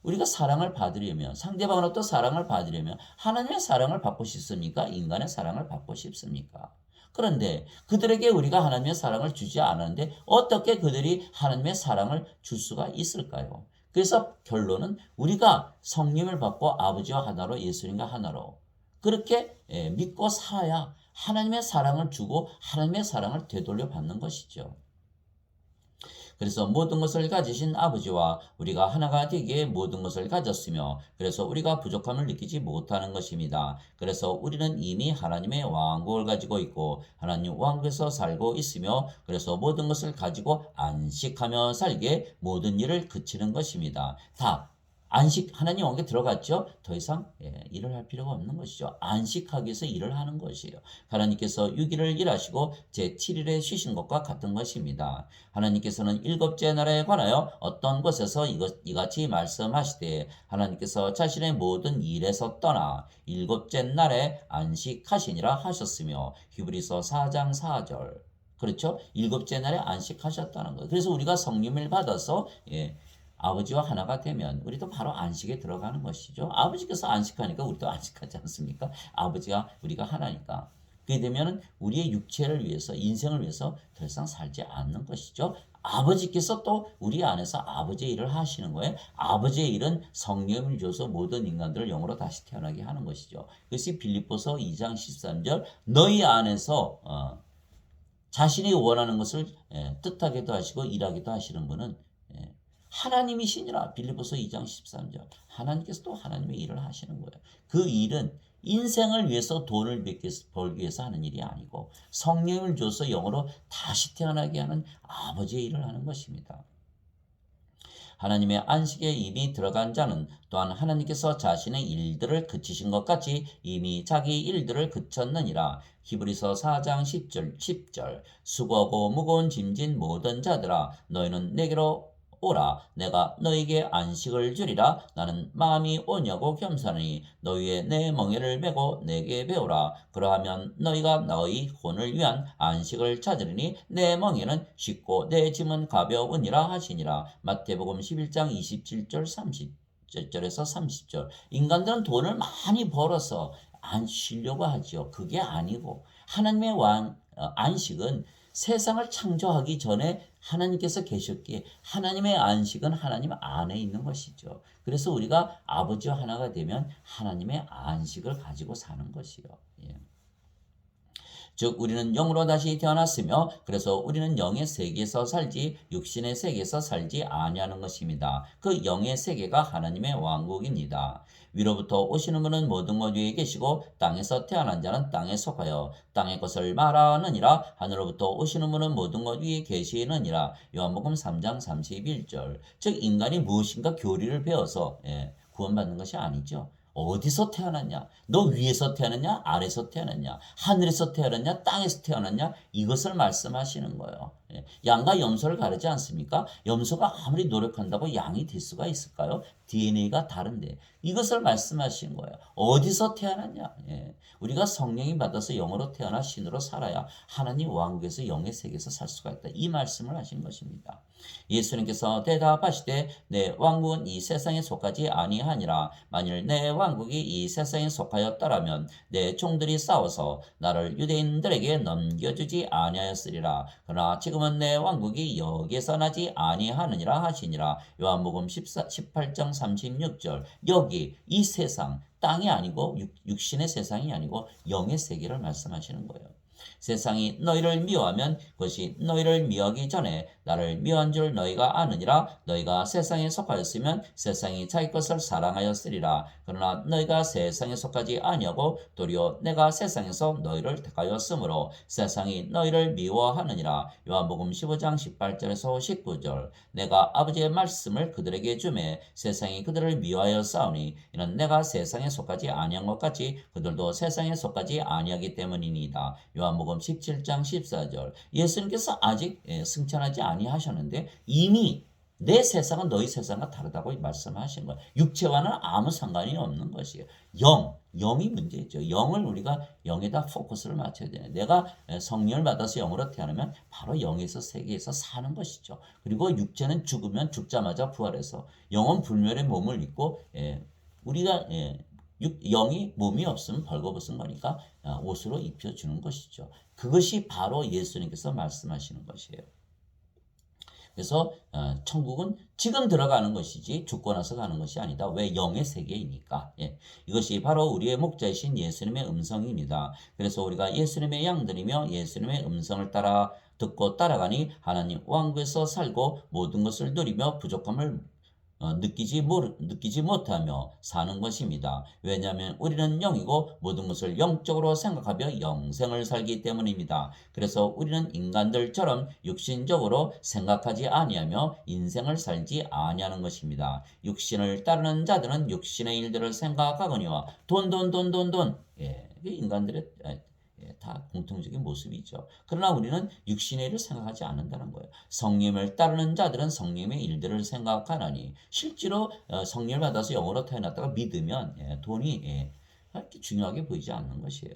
Speaker 1: 우리가 사랑을 받으려면 상대방으로부터 사랑을 받으려면 하나님의 사랑을 받고 싶습니까? 인간의 사랑을 받고 싶습니까? 그런데 그들에게 우리가 하나님의 사랑을 주지 않았는데 어떻게 그들이 하나님의 사랑을 줄 수가 있을까요? 그래서 결론은 우리가 성령을 받고 아버지와 하나로 예수님과 하나로 그렇게 믿고 살아야 하나님의 사랑을 주고 하나님의 사랑을 되돌려 받는 것이죠. 그래서 모든 것을 가지신 아버지와 우리가 하나가 되기에 모든 것을 가졌으며 그래서 우리가 부족함을 느끼지 못하는 것입니다. 그래서 우리는 이미 하나님의 왕국을 가지고 있고 하나님 왕국에서 살고 있으며 그래서 모든 것을 가지고 안식하며 살기에 모든 일을 그치는 것입니다. 하나님 왕국에 들어갔죠. 더 이상 일을 할 필요가 없는 것이죠. 안식하기 위해서 일을 하는 것이에요. 하나님께서 6일을 일하시고 제7일에 쉬신 것과 같은 것입니다. 하나님께서는 일곱째 날에 관하여 어떤 곳에서 이같이 말씀하시되 하나님께서 자신의 모든 일에서 떠나 일곱째 날에 안식하시니라 하셨으며 히브리서 4장 4절. 그렇죠? 일곱째 날에 안식하셨다는 거예요. 그래서 우리가 성령을 받아서 아버지와 하나가 되면 우리도 바로 안식에 들어가는 것이죠. 아버지께서 안식하니까 우리도 안식하지 않습니까? 아버지가 우리가 하나니까. 그게 되면 우리의 육체를 위해서 인생을 위해서 더 이상 살지 않는 것이죠. 아버지께서 또 우리 안에서 아버지의 일을 하시는 거예요. 아버지의 일은 성령을 줘서 모든 인간들을 영으로 다시 태어나게 하는 것이죠. 그것이 빌립보서 2장 13절 너희 안에서 자신이 원하는 것을 뜻하기도 하시고 일하기도 하시는 분은 하나님이시니라. 빌립보서 2장 13절. 하나님께서 또 하나님의 일을 하시는 거예요. 그 일은 인생을 위해서 돈을 벌기 위해서 하는 일이 아니고 성령을 줘서 영으로 다시 태어나게 하는 아버지의 일을 하는 것입니다. 하나님의 안식에 이미 들어간 자는 또한 하나님께서 자신의 일들을 그치신 것 같이 이미 자기 일들을 그쳤느니라. 히브리서 4장 10절 수고하고 무거운 짐진 모든 자들아 너희는 내게로 오라. 내가 너희에게 안식을 주리라. 나는 마음이 오냐고 겸손하니 너희의 내 멍에를 메고 내게 배우라. 그러하면 너희가 너희 혼을 위한 안식을 찾으리니 내 멍에는 쉽고 내 짐은 가벼우니라 하시니라. 마태복음 11장 27절 30절에서 30절. 인간들은 돈을 많이 벌어서 안 쉬려고 하죠. 그게 아니고 하나님의 안식은 세상을 창조하기 전에 하나님께서 계셨기에 하나님의 안식은 하나님 안에 있는 것이죠. 그래서 우리가 아버지와 하나가 되면 하나님의 안식을 가지고 사는 것이요. 예. 즉 우리는 영으로 다시 태어났으며 그래서 우리는 영의 세계에서 살지 육신의 세계에서 살지 아니하는 것입니다. 그 영의 세계가 하나님의 왕국입니다. 위로부터 오시는 분은 모든 것 위에 계시고 땅에서 태어난 자는 땅에 속하여 땅의 것을 말하느니라. 하늘로부터 오시는 분은 모든 것 위에 계시느니라. 요한복음 3장 31절. 즉 인간이 무엇인가 교리를 배워서 구원받는 것이 아니죠. 어디서 태어났냐? 너 위에서 태어났냐? 아래에서 태어났냐? 하늘에서 태어났냐? 땅에서 태어났냐? 이것을 말씀하시는 거예요. 양과 염소를 가르지 않습니까? 염소가 아무리 노력한다고 양이 될 수가 있을까요? DNA가 다른데 이것을 말씀하시는 거예요. 어디서 태어났냐? 우리가 성령이 받아서 영으로 태어나 신으로 살아야 하나님 왕국에서 영의 세계에서 살 수가 있다. 이 말씀을 하신 것입니다. 예수님께서 대답하시되 내 왕국은 이 세상에 속하지 아니하니라. 만일 내 왕국이 이 세상에 속하였더라면 내 종들이 싸워서 나를 유대인들에게 넘겨주지 아니하였으리라. 그러나 지금은 내 왕국이 여기에서 나지 아니하느니라 하시니라. 요한복음 18장 36절. 여기 이 세상 땅이 아니고 육신의 세상이 아니고 영의 세계를 말씀하시는 거예요. 세상이 너희를 미워하면 그것이 너희를 미워하기 전에 나를 미워한 줄 너희가 아느니라. 너희가 세상에 속하였으면 세상이 자기 것을 사랑하였으리라. 그러나 너희가 세상에 속하지 아니하고 도리어 내가 세상에서 너희를 택하였으므로 세상이 너희를 미워하느니라. 요한복음 15장 18절에서 19절. 내가 아버지의 말씀을 그들에게 주매 세상이 그들을 미워하여 싸우니 이는 내가 세상에 속하지 아니한 것 같이 그들도 세상에 속하지 아니하기 때문이니이다. 요한복음 17장 14절. 예수님께서 아직 승천하지 아니하셨는데 이미 내 세상은 너희 세상과 다르다고 말씀하신 거예요. 육체와는 아무 상관이 없는 것이에요. 영이 문제죠. 영을 우리가 영에다 포커스를 맞춰야 돼요. 내가 성령을 받아서 영으로 태어나면 바로 영에서 세계에서 사는 것이죠. 그리고 육체는 죽으면 죽자마자 부활해서 영은 불멸의 몸을 입고 우리가 영이 몸이 없으면 벌거벗은 거니까 옷으로 입혀주는 것이죠. 그것이 바로 예수님께서 말씀하시는 것이에요. 그래서 천국은 지금 들어가는 것이지 죽고 나서 가는 것이 아니다. 왜? 영의 세계이니까. 이것이 바로 우리의 목자이신 예수님의 음성입니다. 그래서 우리가 예수님의 양들이며 예수님의 음성을 따라 듣고 따라가니 하나님 왕국에서 살고 모든 것을 누리며 부족함을 느끼지 못하며 사는 것입니다. 왜냐하면 우리는 영이고 모든 것을 영적으로 생각하며 영생을 살기 때문입니다. 그래서 우리는 인간들처럼 육신적으로 생각하지 아니하며 인생을 살지 아니하는 것입니다. 육신을 따르는 자들은 육신의 일들을 생각하거니와 돈. 인간들의 다 공통적인 모습이죠. 그러나 우리는 육신의 일을 생각하지 않는다는 거예요. 성령을 따르는 자들은 성령의 일들을 생각하나니 실제로 성령을 받아서 영으로 태어났다가 믿으면 돈이 그렇게 중요하게 보이지 않는 것이에요.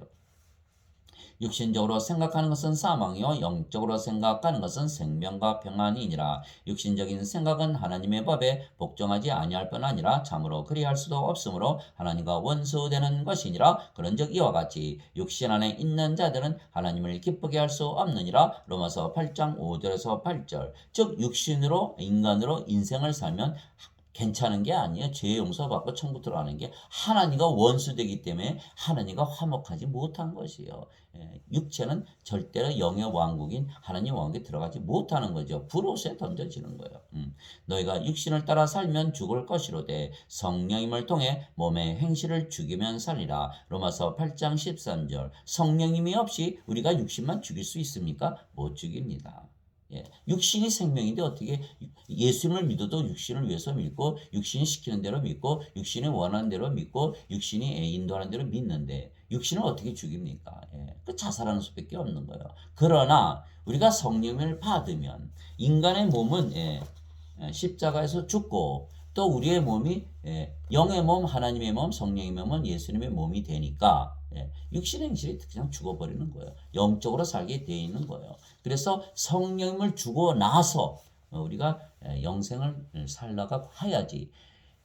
Speaker 1: 육신적으로 생각하는 것은 사망이요 영적으로 생각하는 것은 생명과 평안이니라. 육신적인 생각은 하나님의 법에 복종하지 아니할 뿐 아니라 참으로 그리할 수도 없으므로 하나님과 원수되는 것이니라. 그런즉 이와 같이 육신 안에 있는 자들은 하나님을 기쁘게 할 수 없느니라. 로마서 8장 5절에서 8절. 즉 육신으로 인간으로 인생을 살면 괜찮은 게 아니에요. 죄 용서받고 천국 들어가는 게 하나님과 원수되기 때문에 하나님과 화목하지 못한 것이에요. 육체는 절대로 영의 왕국인 하나님 왕국에 들어가지 못하는 거죠. 불옷에 던져지는 거예요. 너희가 육신을 따라 살면 죽을 것이로되 성령님을 통해 몸의 행실을 죽이면 살리라. 로마서 8장 13절. 성령님이 없이 우리가 육신만 죽일 수 있습니까? 못 죽입니다. 육신이 생명인데 어떻게 예수님을 믿어도 육신을 위해서 믿고 육신이 시키는 대로 믿고 육신이 원하는 대로 믿고 육신이 인도하는 대로 믿는데 육신을 어떻게 죽입니까? 그 자살하는 수밖에 없는 거예요. 그러나 우리가 성령을 받으면 인간의 몸은 십자가에서 죽고 또 우리의 몸이 영의 몸, 하나님의 몸, 성령의 몸은 예수님의 몸이 되니까 육신의 행실이 그냥 죽어버리는 거예요. 영적으로 살게 되어 있는 거예요. 그래서 성령을 주고 나서 우리가 영생을 살다가 해야지.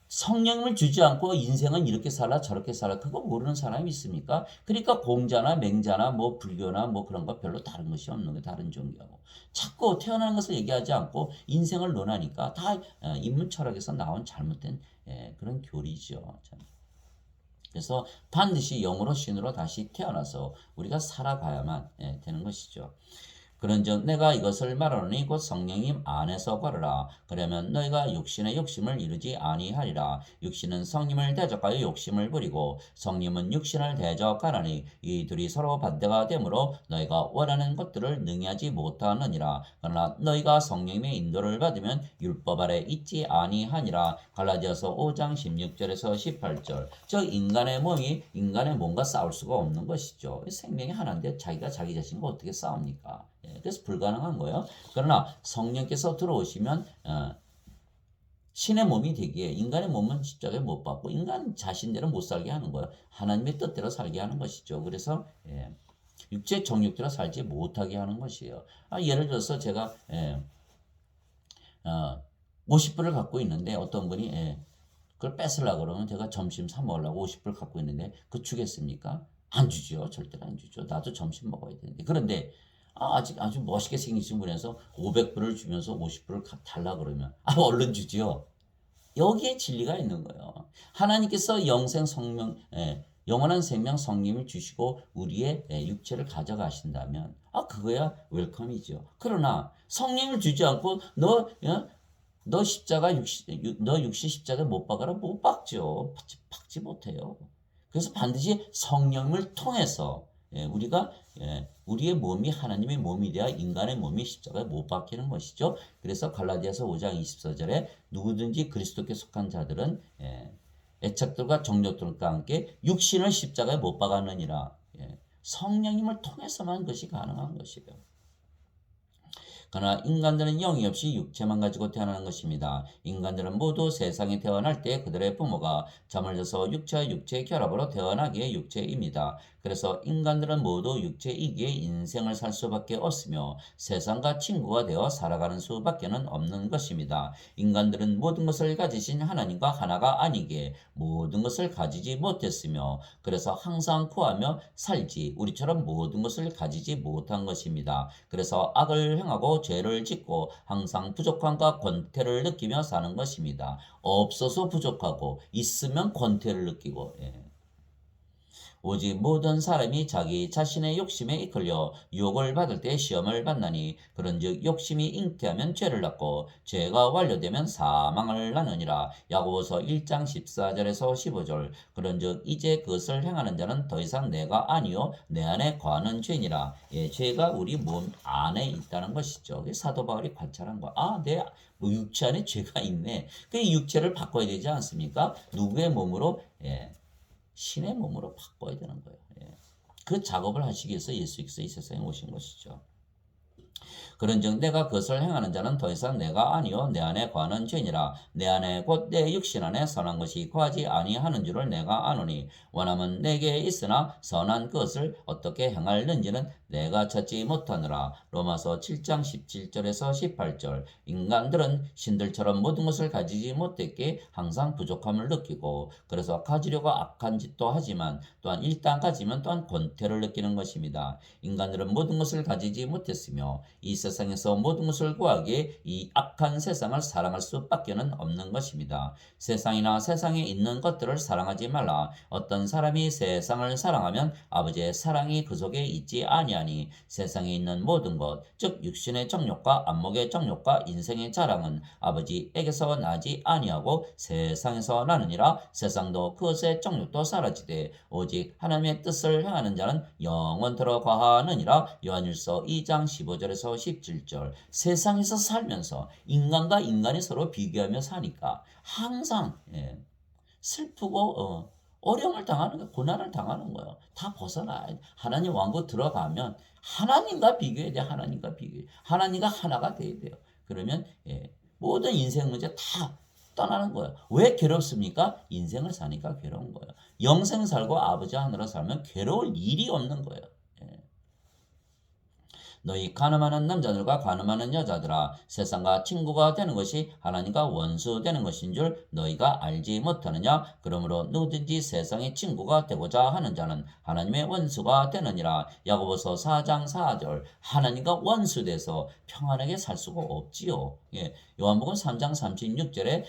Speaker 1: 성령을 주지 않고 인생은 이렇게 살아 저렇게 살아 그거 모르는 사람이 있습니까? 그러니까 공자나 맹자나 뭐 불교나 뭐 그런 거 별로 다른 것이 없는 거 다른 종교하고 자꾸 태어나는 것을 얘기하지 않고 인생을 논하니까 다 인문 철학에서 나온 잘못된 그런 교리죠. 그래서 반드시 영으로 신으로 다시 태어나서 우리가 살아가야만 되는 것이죠. 그런즉 내가 이것을 말하노니 곧 성령님 안에서 걸으라. 그러면 너희가 육신의 욕심을 이루지 아니하리라. 육신은 성령을 대적하여 욕심을 부리고 성령은 육신을 대적하나니 이 둘이 서로 반대가 되므로 너희가 원하는 것들을 능히하지 못하느니라. 그러나 너희가 성령님의 인도를 받으면 율법 아래 있지 아니하니라. 갈라디아서 5장 16절에서 18절. 즉 인간의 몸과 싸울 수가 없는 것이죠. 생명이 하나인데 자기가 자기 자신과 어떻게 싸웁니까? 그래서 불가능한 거예요. 그러나 성령께서 들어오시면 신의 몸이 되기에 인간의 몸은 십자가에 못 박고 인간 자신대로 못 살게 하는 거예요. 하나님의 뜻대로 살게 하는 것이죠. 그래서 육체 정욕대로 살지 못하게 하는 것이에요. 예를 들어서 제가 50불을 갖고 있는데 어떤 분이 그걸 뺏으려고 그러면 제가 점심 사 먹으려고 50불 갖고 있는데 그 주겠습니까? 안 주죠. 절대로 안 주죠. 나도 점심 먹어야 되는데. 그런데 아직 아주 멋있게 생기신 분에서 500불을 주면서 50불을 달라 그러면 얼른 주지요. 여기에 진리가 있는 거예요. 하나님께서 영원한 생명 성령을 주시고 우리의 육체를 가져가신다면 그거야 웰컴이죠. 그러나 성령을 주지 않고 너 육신 십자가 못 박아라 못 박죠. 박지 못해요. 그래서 반드시 성령을 통해서 우리가 우리의 몸이 하나님의 몸이 되어 인간의 몸이 십자가에 못 박히는 것이죠. 그래서 갈라디아서 5장 24절에 누구든지 그리스도께 속한 자들은 애착들과 정욕들과 함께 육신을 십자가에 못 박았느니라. 성령님을 통해서만 그것이 가능한 것이에요. 그러나 인간들은 영이 없이 육체만 가지고 태어나는 것입니다. 인간들은 모두 세상에 태어날 때 그들의 부모가 잠을 자서 육체와 육체의 결합으로 태어나기에 육체입니다. 그래서 인간들은 모두 육체이기에 인생을 살 수밖에 없으며 세상과 친구가 되어 살아가는 수밖에는 없는 것입니다. 인간들은 모든 것을 가지신 하나님과 하나가 아니기에 모든 것을 가지지 못했으며 그래서 항상 구하며 살지 우리처럼 모든 것을 가지지 못한 것입니다. 그래서 악을 행하고 죄를 짓고 항상 부족함과 권태를 느끼며 사는 것입니다. 없어서 부족하고 있으면 권태를 느끼고 오직 모든 사람이 자기 자신의 욕심에 이끌려 유혹을 받을 때 시험을 받나니 그런즉 욕심이 잉태하면 죄를 낳고 죄가 완료되면 사망을 낳느니라. 야고보서 1장 14절에서 15절. 그런즉 이제 그것을 행하는 자는 더 이상 내가 아니요 내 안에 거하는 죄니라. 죄가 우리 몸 안에 있다는 것이죠. 사도 바울이 관찰한 거. 내 육체 안에 죄가 있네. 그 육체를 바꿔야 되지 않습니까? 누구의 몸으로? 신의 몸으로 바꿔야 되는 거예요. 그 작업을 하시기 위해서 예수께서 이 세상에 오신 것이죠. 그런즉 내가 그것을 행하는 자는 더 이상 내가 아니요 내 안에 거하는 죄니라. 내 안에 곧 내 육신 안에 선한 것이 거하지 아니하는 줄을 내가 아노니 원함은 내게 있으나 선한 것을 어떻게 행할는지는 내가 찾지 못하느라. 로마서 7장 17절에서 18절. 인간들은 신들처럼 모든 것을 가지지 못했기에 항상 부족함을 느끼고 그래서 가지려고 악한 짓도 하지만 또한 일단 가지면 또한 권태를 느끼는 것입니다. 인간들은 모든 것을 가지지 못했으며 이 세상에서 모든 것을 구하기에 이 악한 세상을 사랑할 수밖에는 없는 것입니다. 세상이나 세상에 있는 것들을 사랑하지 말라. 어떤 사람이 세상을 사랑하면 아버지의 사랑이 그 속에 있지 아니하니 세상에 있는 모든 것, 즉 육신의 정욕과 안목의 정욕과 인생의 자랑은 아버지에게서 나지 아니하고 세상에서 나느니라. 세상도 그것의 정욕도 사라지되 오직 하나님의 뜻을 행하는 자는 영원토록 거하느니라. 요한일서 2장 15절에서 17절. 세상에서 살면서 인간과 인간이 서로 비교하며 사니까 항상 슬프고 어려움을 당하는 거예요. 고난을 당하는 거예요. 다 벗어나야 돼. 하나님 왕국 들어가면 하나님과 비교해야 돼. 하나님과 비교해. 하나님과 하나가 돼야 돼요. 그러면 모든 인생 문제 다 떠나는 거예요. 왜 괴롭습니까? 인생을 사니까 괴로운 거예요. 영생 살고 아버지 하늘로 살면 괴로울 일이 없는 거예요. 너희 간음하는 남자들과 간음하는 여자들아, 세상과 친구가 되는 것이 하나님과 원수 되는 것인 줄 너희가 알지 못하느냐? 그러므로 누구든지 세상의 친구가 되고자 하는 자는 하나님의 원수가 되느니라. 야고보서 4장 4절. 하나님과 원수돼서 평안하게 살 수가 없지요. 요한복음 3장 36절에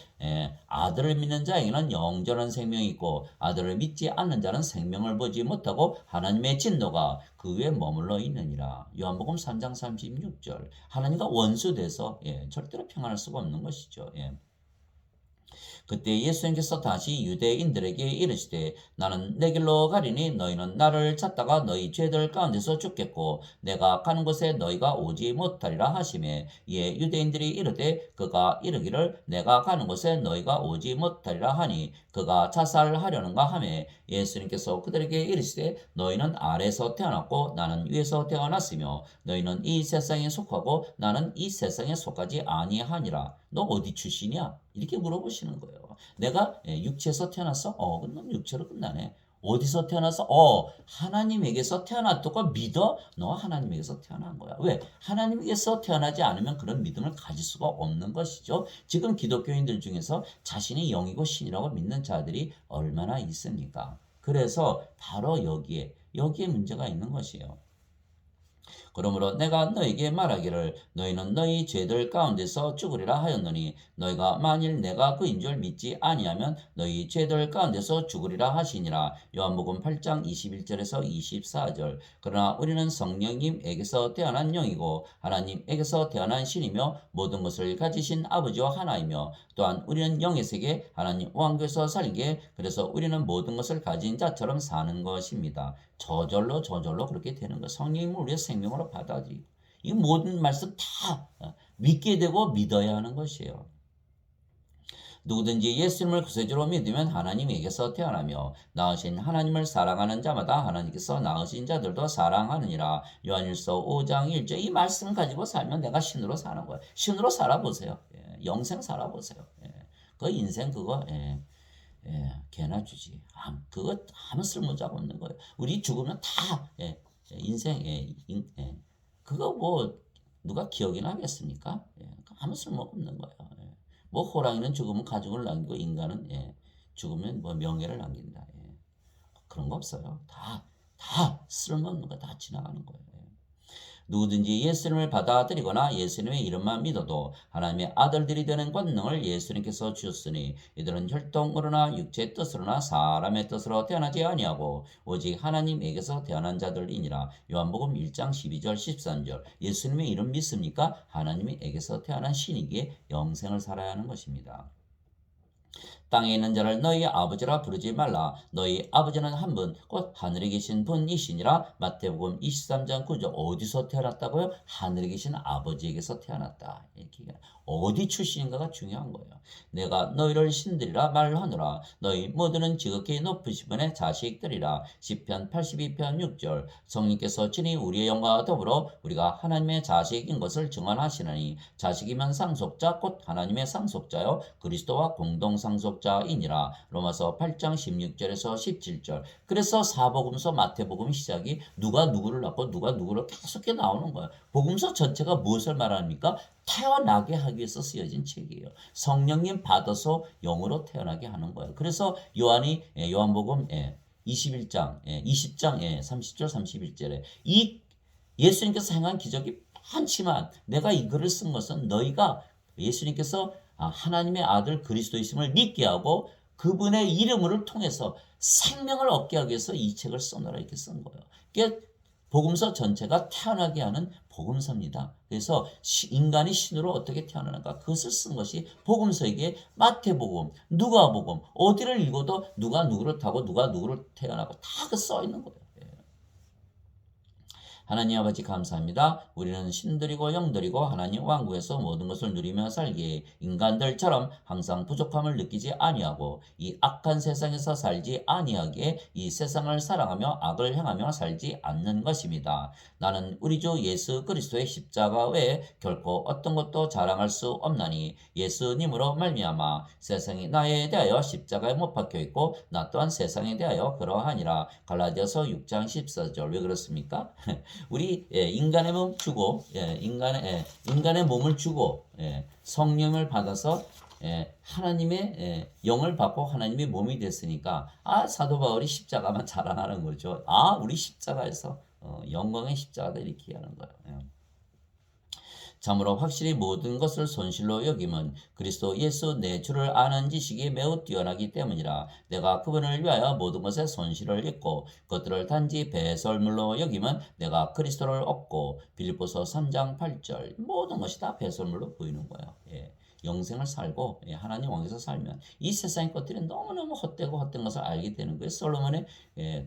Speaker 1: 아들을 믿는 자에게는 영원한 생명이 있고 아들을 믿지 않는 자는 생명을 보지 못하고 하나님의 진노가 그 위에 머물러 있느니라. 요한복음 3장 36절. 하나님과 원수돼서 절대로 평안할 수가 없는 것이죠. 그때 예수님께서 다시 유대인들에게 이르시되 나는 내 길로 가리니 너희는 나를 찾다가 너희 죄들 가운데서 죽겠고 내가 가는 곳에 너희가 오지 못하리라 하시매 이에 유대인들이 이르되 그가 이르기를 내가 가는 곳에 너희가 오지 못하리라 하니 그가 자살하려는가 하매 예수님께서 그들에게 이르시되 너희는 아래에서 태어났고 나는 위에서 태어났으며 너희는 이 세상에 속하고 나는 이 세상에 속하지 아니하니라. 너 어디 출신이야? 이렇게 물어보시는 거예요. 내가 육체에서 태어났어? 그럼 육체로 끝나네. 어디서 태어났어? 하나님에게서 태어났다고 믿어? 너 하나님에게서 태어난 거야. 왜? 하나님에게서 태어나지 않으면 그런 믿음을 가질 수가 없는 것이죠. 지금 기독교인들 중에서 자신이 영이고 신이라고 믿는 자들이 얼마나 있습니까? 그래서 바로 여기에 문제가 있는 것이에요. 그러므로 내가 너에게 말하기를 너희는 너희 죄들 가운데서 죽으리라 하였노니 너희가 만일 내가 그인 줄 믿지 아니하면 너희 죄들 가운데서 죽으리라 하시니라. 요한복음 8장 21절에서 24절. 그러나 우리는 성령님에게서 태어난 영이고 하나님에게서 태어난 신이며 모든 것을 가지신 아버지와 하나이며 또한 우리는 영의 세계 하나님 왕국에서 살게 그래서 우리는 모든 것을 가진 자처럼 사는 것입니다. 저절로 그렇게 되는 거예요. 성령님을 우리의 생명으로 받아들이고 이 모든 말씀 다 믿게 되고 믿어야 하는 것이에요. 누구든지 예수님을 구세주로 믿으면 하나님에게서 태어나며 낳으신 하나님을 사랑하는 자마다 하나님께서 낳으신 자들도 사랑하느니라. 요한일서 5장 1절. 이 말씀 가지고 살면 내가 신으로 사는 거예요. 신으로 살아보세요. 영생 살아보세요. 그 인생 그거 개나 주지. 그거 아무 쓸모자가 없는 거예요. 우리 죽으면 다 인생 그거 뭐 누가 기억이나 하겠습니까? 아무 쓸모 없는 거예요. 뭐 호랑이는 죽으면 가죽을 남기고 인간은 죽으면 뭐 명예를 남긴다. 그런 거 없어요. 다 쓸모없는 거 다 지나가는 거예요. 누구든지 예수님을 받아들이거나 예수님의 이름만 믿어도 하나님의 아들들이 되는 권능을 예수님께서 주셨으니 이들은 혈통으로나 육체의 뜻으로나 사람의 뜻으로 태어나지 아니하고 오직 하나님에게서 태어난 자들이니라. 요한복음 1장 12절 13절. 예수님의 이름 믿습니까? 하나님에게서 태어난 신이기에 영생을 살아야 하는 것입니다. 땅에 있는 자를 너희 아버지라 부르지 말라. 너희 아버지는 한 분, 곧 하늘에 계신 분이시니라. 마태복음 23장 9절. 어디서 태어났다고요? 하늘에 계신 아버지에게서 태어났다. 이렇게 어디 출신인가가 중요한 거예요. 내가 너희를 신들이라 말하노라. 너희 모두는 지극히 높으신 분의 자식들이라. 시편 82편 6절. 성령께서 친히 우리의 영과 더불어 우리가 하나님의 자식인 것을 증언하시나니 자식이면 상속자 곧 하나님의 상속자요 그리스도와 공동 상속자이니라. 로마서 8장 16절에서 17절. 그래서 사복음서 마태복음 시작이 누가 누구를 낳고 누가 누구를 계속해 나오는 거예요. 복음서 전체가 무엇을 말합니까? 태어나게 하기 위해서 쓰여진 책이에요. 성령님 받아서 영으로 태어나게 하는 거예요. 그래서 요한복음 21장 20장 30절 31절에 이 예수님께서 행한 기적이 한치만 내가 이 글을 쓴 것은 너희가 예수님께서 하나님의 아들 그리스도이심을 믿게 하고 그분의 이름을 통해서 생명을 얻게 하기 위해서 이 책을 써놓으라 이렇게 쓴 거예요. 이게 복음서 전체가 태어나게 하는 복음서입니다. 그래서 인간이 신으로 어떻게 태어나는가 그것을 쓴 것이 복음서이기에 마태복음, 누가복음 어디를 읽어도 누가 누구를 타고 누가 누구를 태어나고 다 그 써 있는 거예요. 하나님 아버지 감사합니다. 우리는 신들이고 영들이고 하나님 왕국에서 모든 것을 누리며 살기에 인간들처럼 항상 부족함을 느끼지 아니하고 이 악한 세상에서 살지 아니하기에 이 세상을 사랑하며 악을 행하며 살지 않는 것입니다. 나는 우리 주 예수 그리스도의 십자가 외에 결코 어떤 것도 자랑할 수 없나니 예수님으로 말미암아 세상이 나에 대하여 십자가에 못 박혀 있고 나 또한 세상에 대하여 그러하니라. 갈라디아서 6장 14절. 왜 그렇습니까? 우리 인간의 몸 주고 인간의 몸을 주고 성령을 받아서 하나님의 영을 받고 하나님의 몸이 됐으니까 사도 바울이 십자가만 자랑하는 거죠. 우리 십자가에서 영광의 십자가다 이렇게 하는 거예요. 참으로 확실히 모든 것을 손실로 여김은 그리스도 예수 내 주를 아는 지식이 매우 뛰어나기 때문이라. 내가 그분을 위하여 모든 것에 손실을 입고 그것들을 단지 배설물로 여김은 내가 그리스도를 얻고. 빌립보서 3장 8절. 모든 것이 다 배설물로 보이는 거예요. 영생을 살고 하나님 왕에서 살면 이 세상의 것들이 너무너무 헛되고 헛된 것을 알게 되는 거예요. 솔로몬의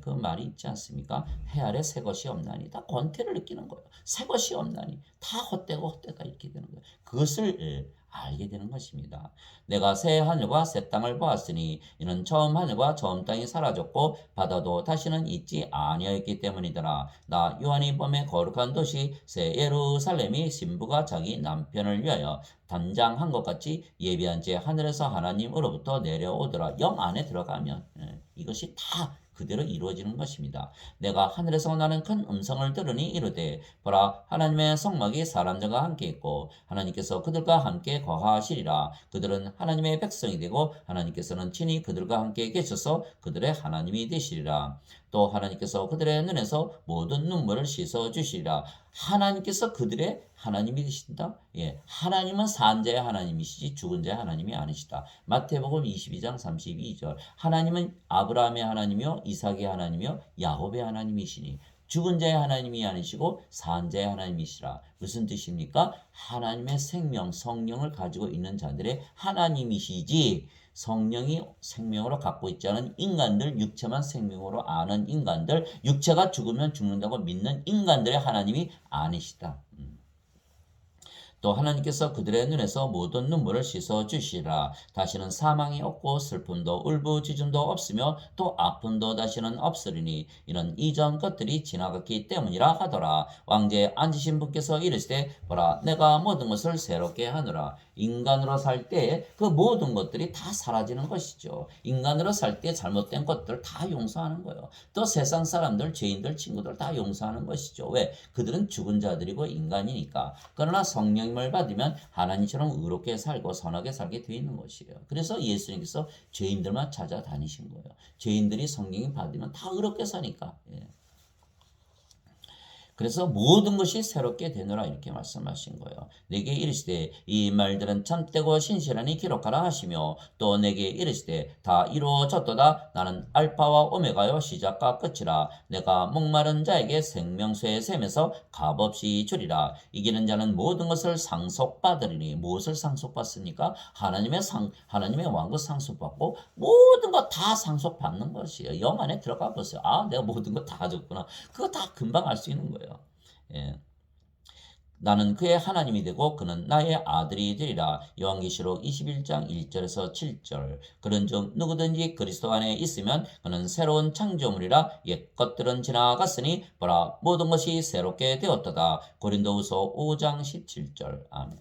Speaker 1: 그 말이 있지 않습니까? 해 아래 새 것이 없나니. 다 권태를 느끼는 거예요. 새 것이 없나니. 다 헛되고 헛되다 이렇게 되는 거예요. 그것을 알게 되는 것입니다. 내가 새 하늘과 새 땅을 보았으니 이는 처음 하늘과 처음 땅이 사라졌고 바다도 다시는 있지 아니하였기 때문이더라. 나 요한이 범의 거룩한 도시 새 예루살렘이 신부가 자기 남편을 위하여 단장한 것 같이 예비한 채 하늘에서 하나님으로부터 내려오더라. 영 안에 들어가면 이것이 다 그대로 이루어지는 것입니다. 내가 하늘에서 나는 큰 음성을 들으니 이르되 보라 하나님의 성막이 사람들과 함께 있고 하나님께서 그들과 함께 거하시리라. 그들은 하나님의 백성이 되고 하나님께서는 친히 그들과 함께 계셔서 그들의 하나님이 되시리라. 또 하나님께서 그들의 눈에서 모든 눈물을 씻어 주시리라. 하나님께서 그들의 하나님이 되신다. 하나님은 산 자의 하나님이시지 죽은 자의 하나님이 아니시다. 마태복음 22장 32절. 하나님은 아브라함의 하나님이요 이삭의 하나님이요 야곱의 하나님이시니 죽은 자의 하나님이 아니시고 산 자의 하나님이시라. 무슨 뜻입니까? 하나님의 생명, 성령을 가지고 있는 자들의 하나님이시지 성령이 생명으로 갖고 있지 않은 인간들, 육체만 생명으로 아는 인간들, 육체가 죽으면 죽는다고 믿는 인간들의 하나님이 아니시다. 또 하나님께서 그들의 눈에서 모든 눈물을 씻어 주시라. 다시는 사망이 없고 슬픔도 울부짖음도 없으며 또 아픔도 다시는 없으리니 이는 이전 것들이 지나갔기 때문이라 하더라. 왕제에 앉으신 분께서 이르시되 보라 내가 모든 것을 새롭게 하노라. 인간으로 살 때 그 모든 것들이 다 사라지는 것이죠. 인간으로 살 때 잘못된 것들 다 용서하는 거예요. 또 세상 사람들, 죄인들, 친구들 다 용서하는 것이죠. 왜? 그들은 죽은 자들이고 인간이니까. 그러나 성령님을 받으면 하나님처럼 의롭게 살고 선하게 살게 되어 있는 것이에요. 그래서 예수님께서 죄인들만 찾아다니신 거예요. 죄인들이 성령님 받으면 다 의롭게 사니까. 그래서 모든 것이 새롭게 되노라 이렇게 말씀하신 거예요. 내게 이르시되 이 말들은 참되고 신실하니 기록하라 하시며 또 내게 이르시되 다 이루어졌도다. 나는 알파와 오메가요 시작과 끝이라. 내가 목마른 자에게 생명수의 샘에서 값없이 주리라. 이기는 자는 모든 것을 상속받으리니. 무엇을 상속받습니까? 하나님의 왕국 상속받고 모든 것 다 상속받는 것이에요. 영 안에 들어가 보세요. 내가 모든 것 다 가졌구나. 그거 다 금방 알 수 있는 거예요. 나는 그의 하나님이 되고 그는 나의 아들이 되리라. 요한계시록 21장 1절에서 7절. 그런즉 누구든지 그리스도 안에 있으면 그는 새로운 창조물이라. 옛 것들은 지나갔으니 보라 모든 것이 새롭게 되었도다. 고린도후서 5장 17절. 아멘.